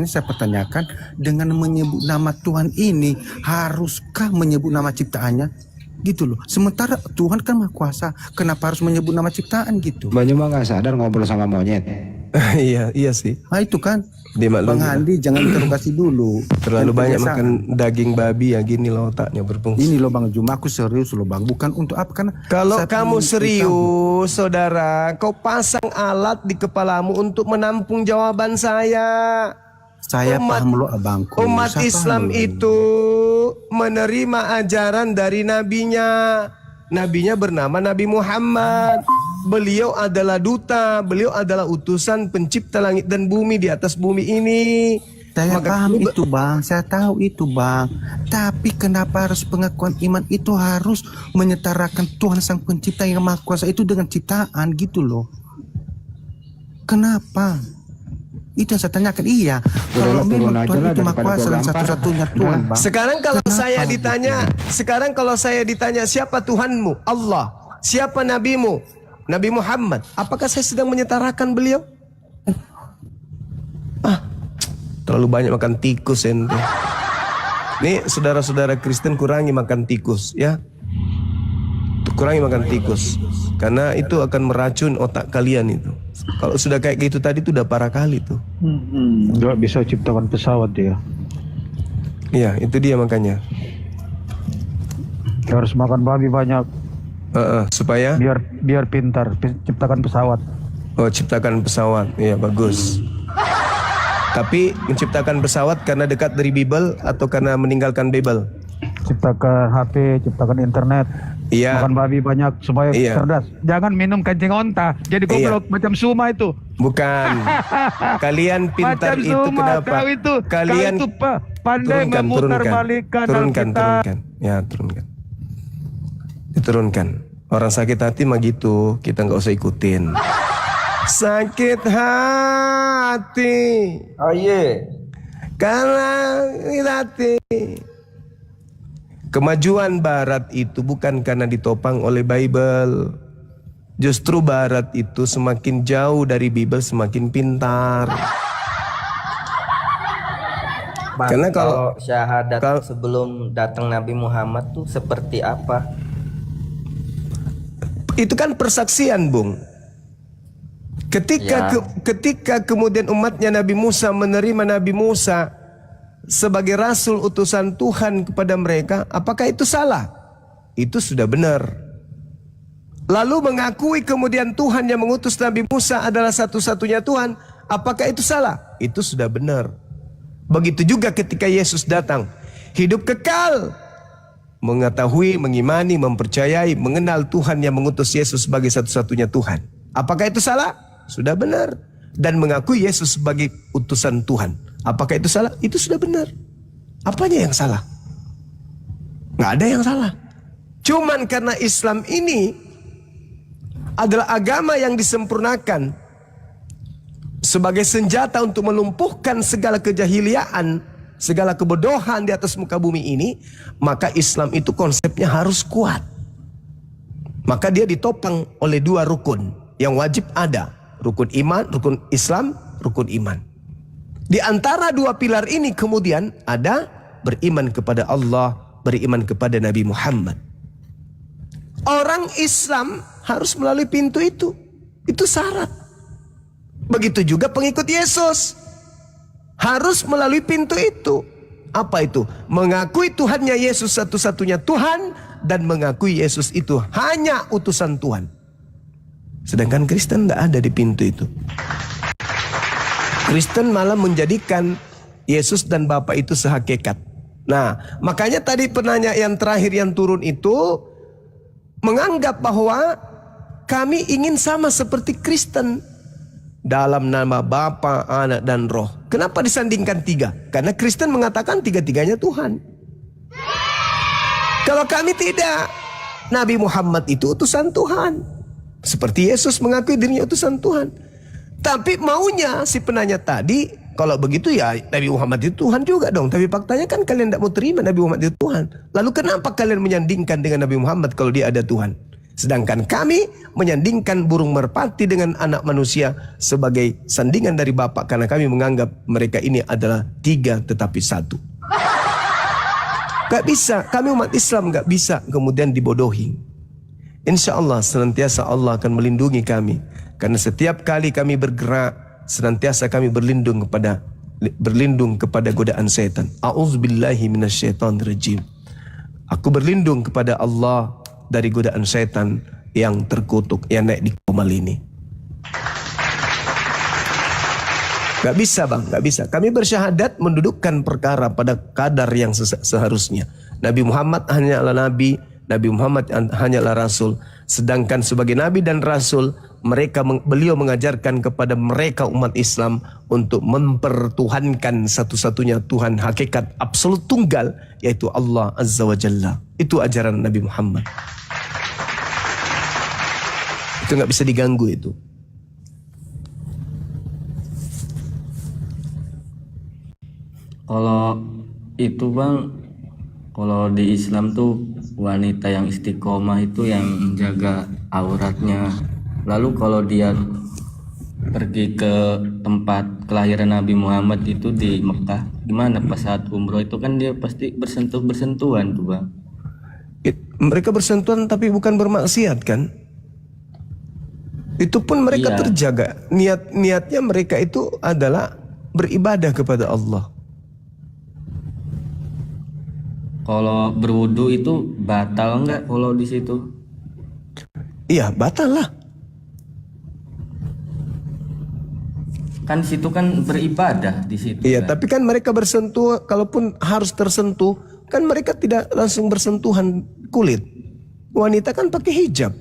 saya pertanyakan dengan menyebut nama Tuhan ini haruskah menyebut nama ciptaannya? Gitu loh. Sementara Tuhan kan Maha Kuasa, kenapa harus menyebut nama ciptaan gitu? Bang Juma nggak sadar ngobrol sama monyet. Iya sih. Nah itu kan. Dimaklumi. Bang Handi jangan interogasi dulu. Terlalu Dan banyak kebiasaan. makan daging babi ya gini loh otaknya berfungsi. Ini loh Bang Juma, aku serius loh Bang. Bukan untuk apa karena Kalau saya kamu pengen serius, saudara, kau pasang alat di kepalamu untuk menampung jawaban saya. Saya paham loh abangku. Umat Saya Islam paham loh. itu menerima ajaran dari nabinya. Nabinya bernama Nabi Muhammad. Beliau adalah duta, beliau adalah utusan pencipta langit dan bumi di atas bumi ini. Saya paham itu bang, saya tahu itu bang. Tapi kenapa harus pengakuan iman itu harus menyetarakan Tuhan Sang Pencipta yang Maha Kuasa itu dengan ciptaan gitu loh? Kenapa? Itu yang saya tanyakan. Iya, kalau memang Tuhan itu Maha Kuasa dan satu-satunya Tuhan bang. Sekarang kalau Kenapa saya ditanya, siapa Tuhanmu? Allah. Siapa nabimu? Nabi Muhammad. Apakah saya sedang menyetarakan beliau? Terlalu banyak makan tikus ente. Nih saudara-saudara Kristen kurangi makan tikus ya. Kurangi makan tikus. Karena itu akan meracun otak kalian itu. Kalau sudah kayak gitu tadi itu udah parah kali tuh. Nggak bisa ciptakan pesawat dia. Iya itu dia makanya. Harus makan babi banyak. Supaya biar pintar ciptakan pesawat. Oh ciptakan pesawat. Iya bagus. Tapi menciptakan pesawat karena dekat dari Bible atau karena meninggalkan Bible? Ciptakan HP, ciptakan internet. Iya. Makan babi banyak supaya cerdas. Jangan minum kancing onta. Jadi goblok macam Suma itu. Bukan. Kalian pintar macam itu Suma, kenapa? Kalian itu pandai memutar balikan turunkan. Ya turunkan. Diturunkan. Orang sakit hati mah gitu, kita nggak usah ikutin. Sakit hati hati. Oh iya. Karena hati. Kemajuan Barat itu bukan karena ditopang oleh Bible. Justru Barat itu semakin jauh dari Bible semakin pintar. Karena kalau syahadat sebelum datang Nabi Muhammad tuh seperti apa? itu kan persaksian, Bung. Ketika kemudian umatnya Nabi Musa menerima Nabi Musa sebagai rasul utusan Tuhan kepada mereka, apakah itu salah? Itu sudah benar. Lalu mengakui kemudian Tuhan yang mengutus Nabi Musa adalah satu-satunya Tuhan, apakah itu salah? Itu sudah benar. Begitu juga ketika Yesus datang, hidup kekal, mengetahui, mengimani, mempercayai, mengenal Tuhan yang mengutus Yesus sebagai satu-satunya Tuhan. Apakah itu salah? Sudah benar. Dan mengakui Yesus sebagai utusan Tuhan. Apakah itu salah? Itu sudah benar. Apanya yang salah? Nggak ada yang salah. Cuman karena Islam ini adalah agama yang disempurnakan sebagai senjata untuk melumpuhkan segala kejahiliaan, segala kebodohan di atas muka bumi ini, maka Islam itu konsepnya harus kuat. Maka dia ditopang oleh dua rukun yang wajib ada. Rukun iman, rukun Islam, rukun iman. Di antara dua pilar ini kemudian ada beriman kepada Allah, beriman kepada Nabi Muhammad. Orang Islam harus melalui pintu itu. Itu syarat. Begitu juga pengikut Yesus harus melalui pintu itu. Apa itu? Mengakui Tuhannya Yesus satu-satunya Tuhan dan mengakui Yesus itu hanya utusan Tuhan. Sedangkan Kristen tidak ada di pintu itu. Kristen malah menjadikan Yesus dan Bapa itu sehakikat. Nah, makanya tadi penanya yang terakhir yang turun itu menganggap bahwa kami ingin sama seperti Kristen dalam nama Bapa, Anak, dan Roh. Kenapa disandingkan tiga? Karena Kristen mengatakan tiga-tiganya Tuhan. Kalau kami tidak, Nabi Muhammad itu utusan Tuhan. Seperti Yesus mengakui dirinya utusan Tuhan. Tapi maunya si penanya tadi, kalau begitu ya Nabi Muhammad itu Tuhan juga dong. Tapi faktanya kan kalian tidak mau terima Nabi Muhammad itu Tuhan. Lalu kenapa kalian menyandingkan dengan Nabi Muhammad kalau dia ada Tuhan? Sedangkan kami menyandingkan burung merpati dengan anak manusia sebagai sandingan dari Bapa, karena kami menganggap mereka ini adalah tiga tetapi satu. Gak bisa, kami umat Islam gak bisa kemudian dibodohi. Insya Allah senantiasa Allah akan melindungi kami, karena setiap kali kami bergerak senantiasa kami berlindung kepada godaan setan. A'udzubillahi minasyaitonirrajim. Aku berlindung kepada Allah dari godaan setan yang terkutuk, yang naik di komal ini. Gak bisa, Bang, gak bisa. Kami bersyahadat mendudukkan perkara pada kadar yang seharusnya. Nabi Muhammad hanyalah Nabi, Nabi Muhammad hanyalah Rasul. Sedangkan sebagai Nabi dan Rasul, beliau mengajarkan kepada mereka umat Islam untuk mempertuhankan satu-satunya Tuhan hakikat absolut tunggal, yaitu Allah Azza wa Jalla. Itu ajaran Nabi Muhammad. Itu nggak bisa diganggu itu. Kalau itu, Bang, kalau di Islam tuh wanita yang istiqomah itu yang menjaga auratnya. Lalu kalau dia pergi ke tempat kelahiran Nabi Muhammad itu di Mekah, gimana pas saat umroh itu kan dia pasti bersentuhan tuh, Bang. Mereka bersentuhan tapi bukan bermaksiat kan? Itu pun mereka terjaga. Niatnya mereka itu adalah beribadah kepada Allah. Kalau berwudu itu batal nggak kalau di situ? Iya, batal lah. Kan situ kan beribadah di situ. Iya, kan? tapi kan mereka bersentuh, kalaupun harus tersentuh, kan mereka tidak langsung bersentuhan kulit. Wanita kan pakai hijab.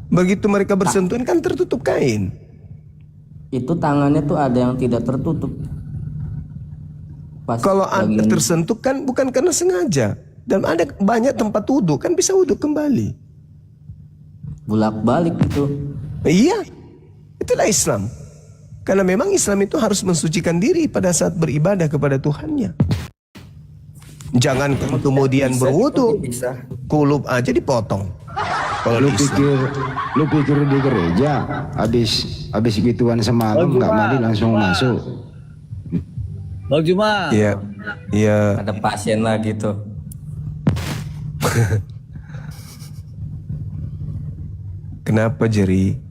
Begitu mereka bersentuhan kan tertutup kain. Itu tangannya tuh ada yang tidak tertutup. Kalau ada tersentuh kan bukan karena sengaja. Dan ada banyak tempat wudhu, kan bisa wudhu kembali. Bolak-balik itu. Iya, itulah Islam. Karena memang Islam itu harus mensucikan diri pada saat beribadah kepada Tuhannya. Jangan kemudian berwudu, kulub aja dipotong. Kalau Lu pikir di gereja habis gituan semalam nggak mandi langsung masuk. Bang Juma. Iya. Iya. Ada pasien lah gitu. Kenapa Jerry?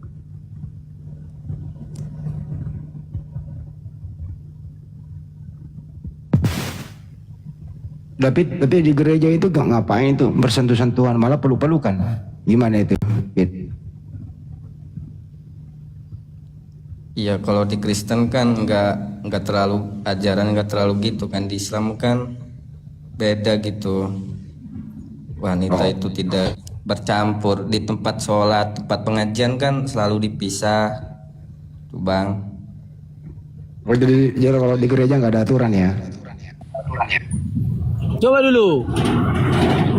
Tapi di gereja itu gak ngapain tuh bersentuh-sentuhan, malah peluk-pelukan. Gimana itu? Iya, kalau di Kristen kan nggak terlalu ajaran nggak terlalu gitu kan. Di Islam kan beda gitu. Wanita itu tidak bercampur di tempat sholat, tempat pengajian kan selalu dipisah, tuh Bang. Oh, jadi kalau di gereja nggak ada aturan ya? Coba dulu.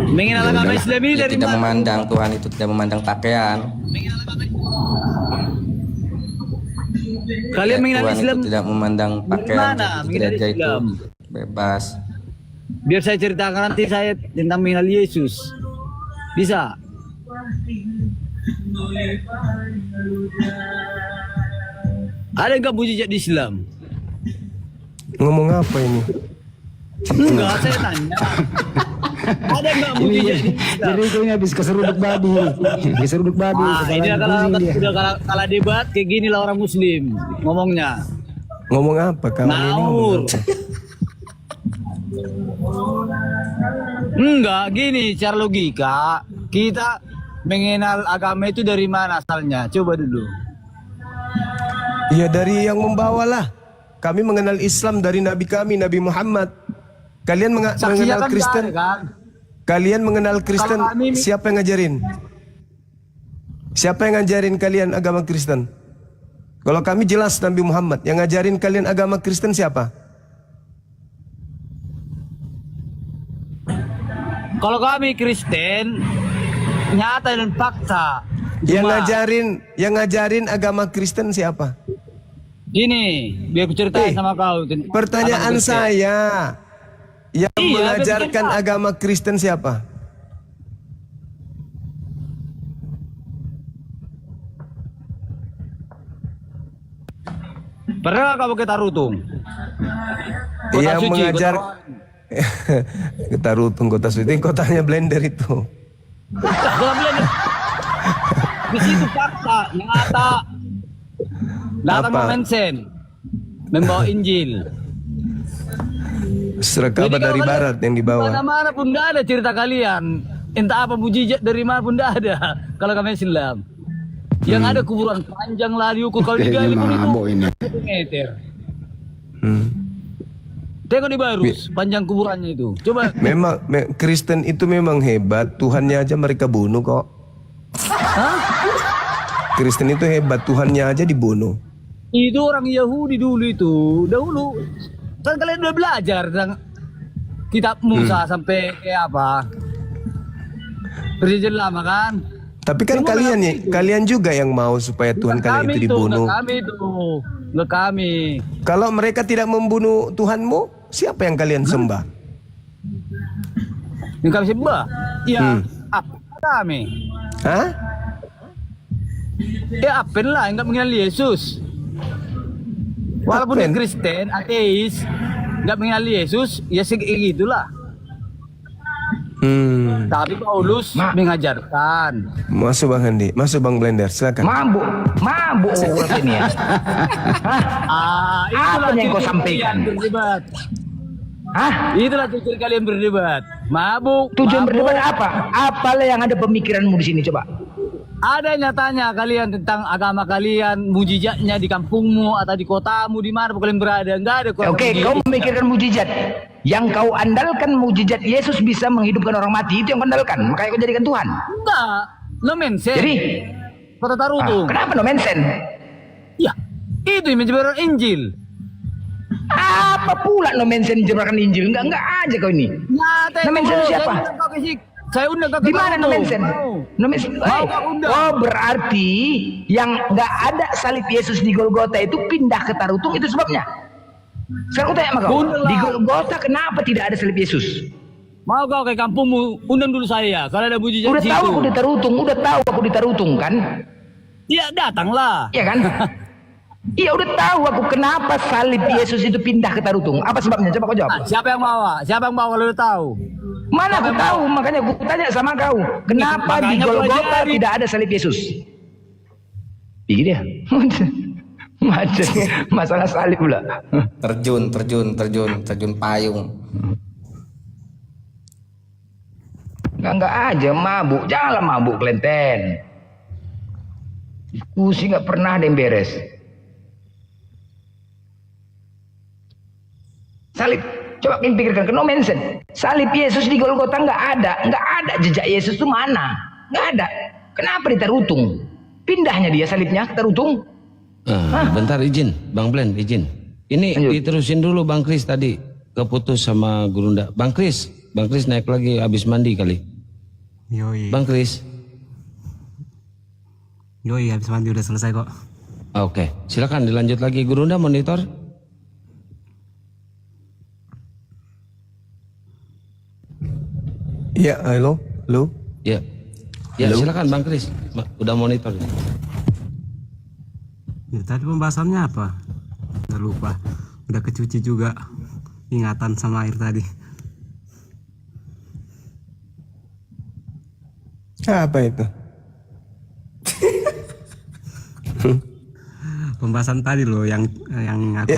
Mengenal agama Islam ini Ya, dari tidak mana? memandang Tuhan itu tidak memandang pakaian. Kalian Ya, mengenal Tuhan Islam itu tidak memandang pakaian. mana? Jadi Mengenal gereja itu Islam. bebas. Biar saya ceritakan nanti saya tentang mengenal Yesus. Bisa? Ada nggak mujizat di Islam? Ngomong apa ini? Enggak, saya tanya. Ada nggak mujizat di Islam? Jadi itu ini habis keseruduk babi. Keseruduk babi. Ini kepala kalau debat kayak gini lah orang Muslim ngomongnya. Ngomong apa kawan ini? Naur. Enggak, gini cara logika. Kita mengenal agama itu dari mana asalnya? Coba dulu. Ya dari yang membawalah. Kami mengenal Islam dari Nabi kami, Nabi Muhammad. Kalian mengenal kan Kristen? ada, kan? Kalian mengenal Kristen? Kalau kami- Siapa yang ngajarin? Siapa yang ngajarin kalian agama Kristen? Kalau kami jelas Nabi Muhammad. Yang ngajarin kalian agama Kristen siapa? Kalau kami Kristen, nyata dan fakta. Yang ngajarin agama Kristen siapa? Ini, biar aku ceritain sama kau. Pertanyaan Agama Kristen. saya, yang Iya, mengajarkan betul. agama Kristen siapa? Pernah kamu ke Tarutung? Kota Yang suci, mengajar kota- Tarutung, kota suci, kotanya Blender itu. Kota Belanda. Di situ fakta, nyata. Datang Apa? Mensen, membawa Injil. Surat kabar Jadi dari kalau barat yang dibawa. Mana-mana pun tidak ada cerita kalian. Entah apa mujizat dari mana pun tidak ada. Kalau kami Islam. Yang ada kuburan panjang lah diukur. Kalau digali pun itu mabok ini. 1 meter. Hmm. Tengok di Barus, panjang kuburannya itu. Coba. Memang Kristen itu memang hebat. Tuhannya aja mereka bunuh kok. Hah? Kristen itu hebat. Tuhannya aja dibunuh. Itu orang Yahudi dulu itu. Dahulu. Kan kalian udah belajar tentang kitab Musa sampai kayak apa. Perjanjian lama kan. Tapi kan kalian juga yang mau supaya Tuhan kalian itu dibunuh. Enggak kami. Kalau mereka tidak membunuh Tuhanmu, siapa yang kalian sembah? Yang kami sembah? Ya, apa kami? Hah? Ya apen lah, enggak mengenal Yesus. Walaupun dia Apen? Kristen, ateis, enggak mengenal Yesus, ya segitulah. Tapi Paulus mengajarkan. Masuk Bang Handi, masuk Bang Blender, silakan. Mabuk orang ini ya. Itulah Apa yang kau ciri sampaikan? kalian berdebat. Hah? Itulah ciri kalian berdebat. Mabuk. Tujuan mabuk. berdebat apa? Apalah yang ada pemikiranmu di sini coba? Ada nyatanya kalian tentang agama kalian, mujizatnya di kampungmu atau di kotamu, di mana kalian berada. Enggak ada. Oke, kau memikirkan mujizat. Yang kau andalkan mujizat Yesus bisa menghidupkan orang mati, itu yang kau andalkan. Makanya kau jadikan Tuhan. Enggak. No mention. Jadi? Kota Tarutung. Kenapa no mention? Ya, itu yang menyebarkan Injil. Apa pula no mention menyebarkan Injil? Enggak aja kau ini. Nyata No mention siapa? Saya undang kakak. Di mana no mention? No mention. Oh, berarti yang nggak ada salib Yesus di Golgota itu pindah ke Tarutung, itu sebabnya. Sekarang aku tanya sama kau, di Golgota kenapa tidak ada salib Yesus? Mau kau ke kampungmu, undang dulu saya. Kalau ada mujizat Udah tahu aku di Tarutung, kan? Ya datanglah. Iya kan? Iya udah tahu aku kenapa salib Yesus itu pindah ke Tarutung. Apa sebabnya? Coba kau jawab. Siapa yang bawa? Siapa yang bawa kalau udah tahu? Mana aku tahu, makanya aku tanya sama kau. Kenapa di Golgota tidak ada salib Yesus? Iya dia. Macet masalah salib pula. Terjun payung. Enggak aja mabuk, janganlah mabuk Klenten. Diskusi nggak pernah ada yang beres. Salib, coba kalian pikirkan, no mention. Salib Yesus di Golgota nggak ada jejak Yesus itu mana? Nggak ada. Kenapa di Tarutung? Pindahnya dia salibnya ke Tarutung. Bentar izin, Bang Blen izin. Ini Lanjut. diterusin dulu Bang Kris tadi keputus sama Gurunda. Bang Kris naik lagi habis mandi kali. Yoi. Bang Kris. Yoi, habis mandi udah selesai kok. Oke, silakan dilanjut lagi Gurunda monitor. Ya, halo. Ya. Ya, silakan Bang Kris. Udah monitor. Ya, tadi pembahasannya apa? Udah lupa. Udah kecuci juga ingatan sama air tadi. Apa itu? Pembahasan tadi loh yang aku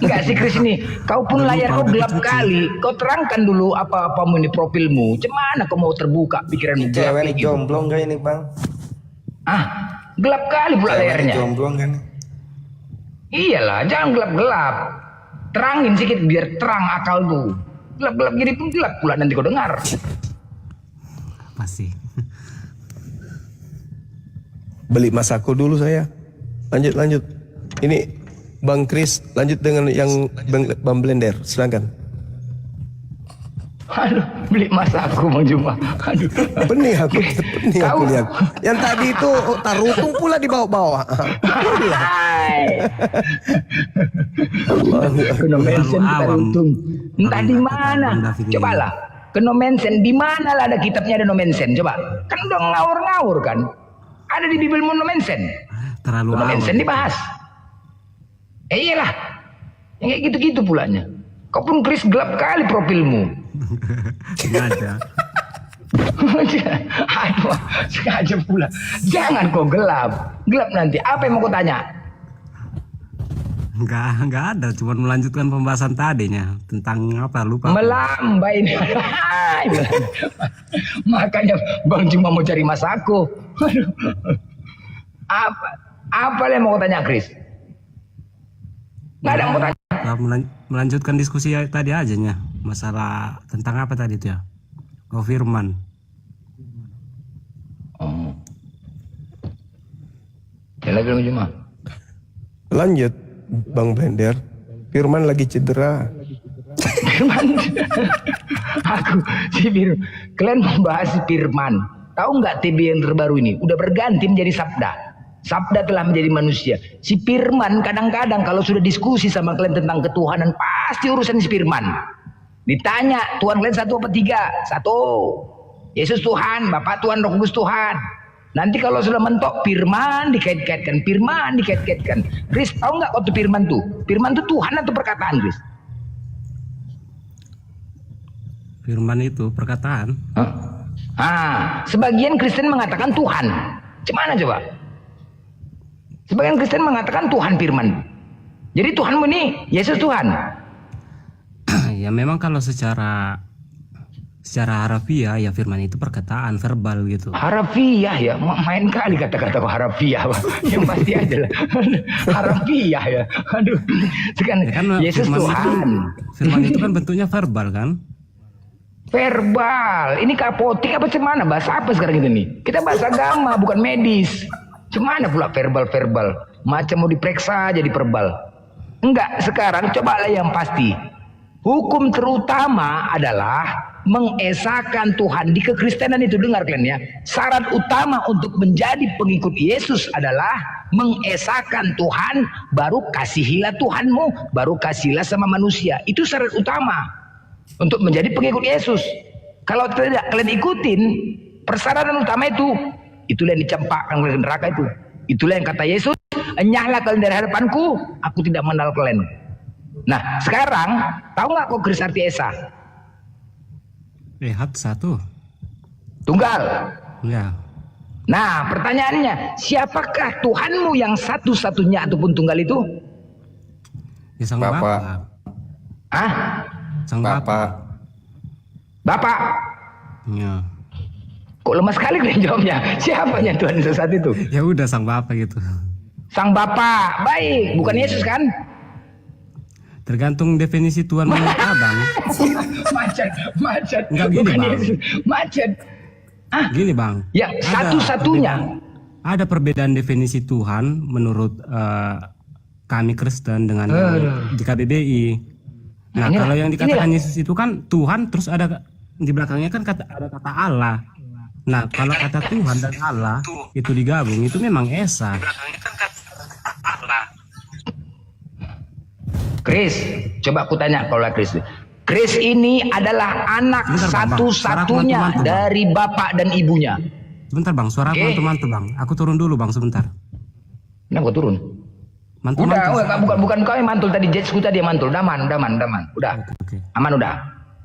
Enggak sih Kris ini, kau pun layar kau gelap kali. Kau terangkan dulu apa-apamu ini profilmu. Cemana kau mau terbuka pikiranmu? Cewek ini jomblo enggak ini Bang? Gelap kali pula layarnya. Jomblo kan? Iyalah, jangan gelap-gelap. Terangin sedikit biar terang akal tuh. Gelap-gelap gini pun gelap pula nanti kau dengar. pasti. Beli Masako dulu saya. Lanjut. Ini Bang Kris lanjut dengan yang Bang Blender. Silakan. Aduh, beli Masako Bang Juma. Aduh. Pening aku lihat. Yang tadi itu Tarutung pula di bawah-bawah. Kena mention Tarutung. Entah di mana. Cobalah. Kena mention di mana lah ada kitabnya ada no mention. Coba. Kan udah ngawur-ngawur kan. Ada di Bible no mention. Terlalu No mention dibahas. Iyalah. Yang kayak gitu-gitu pulanya. Kau pun Kris gelap kali profilmu. Sengaja. Aduh, sengaja pula. Jangan kau gelap. Gelap nanti. Apa yang mau kau tanya? Enggak ada, cuma melanjutkan pembahasan tadinya tentang apa lupa. Melambai. Makanya Bang cuma mau cari Masako. Apa yang mau kau tanya, Kris? Nggak ada yang mau tanya. Melanjutkan diskusi tadi aja nya. Masalah tentang apa tadi itu ya? Oh, firman. Ya lagi cuma. Lanjut Bang Blender. Firman lagi cedera. Firman. Kalian membahas Firman. Tahu nggak TB yang terbaru ini? Udah berganti menjadi Sabda. Sabda telah menjadi manusia. Si Firman kadang-kadang kalau sudah diskusi sama kalian tentang ketuhanan pasti urusan si Firman. Ditanya Tuhan kalian satu apa tiga? Satu. Yesus Tuhan, Bapa Tuhan, Roh Kudus Tuhan. Nanti kalau sudah mentok Firman dikait-kaitkan, Firman dikait-kaitkan. Kris tahu nggak waktu Firman tuh? Firman tuh Tuhan atau perkataan, Kris? Firman itu perkataan. Sebagian Kristen mengatakan Tuhan. Cemana coba? Sebagian Kristen mengatakan Tuhan Firman. Jadi Tuhanmu ini Yesus Tuhan. Ya memang kalau secara harafiah ya firman itu perkataan verbal gitu. Harafiah ya, main kali kata-kata harafiah. Yang pasti aja lah. Harafiah ya. Aduh. Sekarang Kan Yesus Tuhan. Firman itu kan bentuknya verbal kan? Verbal. Ini kapotik apa cemana? Bahasa apa sekarang ini nih? Kita bahasa agama bukan medis. Cemana pula verbal? Macam mau diperiksa jadi verbal. Enggak, sekarang cobalah yang pasti. Hukum terutama adalah mengesahkan Tuhan. Di kekristenan itu, dengar kalian ya, syarat utama untuk menjadi pengikut Yesus adalah mengesahkan Tuhan, baru kasihilah Tuhanmu, baru kasihilah sama manusia. Itu syarat utama untuk menjadi pengikut Yesus. Kalau tidak kalian ikutin persyaratan utama itu, itulah yang dicampakkan ke neraka itu. Itulah yang kata Yesus, enyahlah kalian dari hadapanku, aku tidak mengenal kalian. Nah sekarang tahu nggak kok Kris arti Esa? Ehad satu. Tunggal. Ya. Nah pertanyaannya, siapakah Tuhanmu yang satu-satunya ataupun tunggal itu? Ya, sang Bapak. Bapa. Hah? Sang Bapa. Bapak? Ya. Kok lemah sekali kalian jawabnya? Siapanya Tuhan Yesus saat itu? Ya udah sang Bapa gitu. Sang Bapa, baik, bukan Yesus kan? Tergantung definisi Tuhan menurut abang. Macet. Enggak gini, Bukan Bang. Yesus, macet. Gini bang. Ya, satu-satunya. Ada perbedaan definisi Tuhan menurut kami Kristen dengan di KBBI. Nah Inilah, kalau yang dikatakan inilah. Yesus itu kan Tuhan, terus ada di belakangnya kan ada kata Allah. Nah kalau kata Tuhan dan Allah itu digabung, itu memang Esa. Chris, coba aku tanya kalau Chris. Chris ini adalah anak Bentar, Bang. satu-satunya Suara teman-teman, Bang. dari bapak dan ibunya. Sebentar bang, suara Oke. mantu-mantu bang. Aku turun dulu bang sebentar. Kenapa turun? Mantu-mantu. Bukan kau yang mantul tadi, Jetsku tadi yang mantul. Daman. Udah. Oke. Aman udah.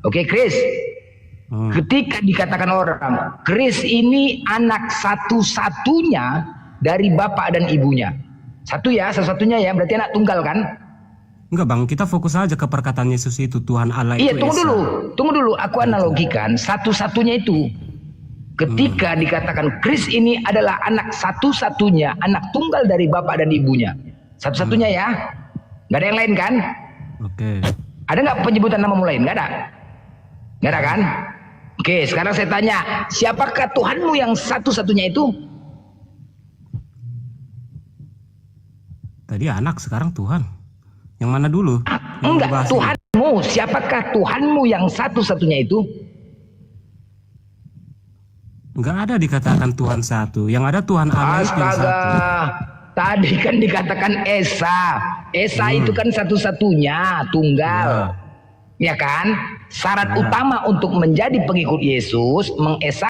Oke, Chris. Ketika dikatakan orang, Chris ini anak satu-satunya dari bapak dan ibunya. Satu-satunya ya, berarti anak tunggal kan? Enggak bang, kita fokus aja ke perkataan Yesus itu, Tuhan Allah itu Iya, tunggu dulu. Aku analogikan satu-satunya itu. Ketika dikatakan Chris ini adalah anak satu-satunya, anak tunggal dari bapak dan ibunya. Satu-satunya ya, nggak ada yang lain kan? Oke. Ada nggak penyebutan nama lain? Nggak ada. Nggak ada kan? Oke, sekarang saya tanya, siapakah Tuhanmu yang satu-satunya itu? Tadi anak, sekarang Tuhan. Yang mana dulu? Yang Enggak, dibahas ini. Tuhanmu. Siapakah Tuhanmu yang satu-satunya itu? Enggak ada dikatakan Tuhan satu. Yang ada Tuhan Allah itu yang Astaga, satu. tadi kan dikatakan Esa. Esa itu kan satu-satunya, tunggal. Ya kan? Syarat utama untuk menjadi pengikut Yesus, mengesahkan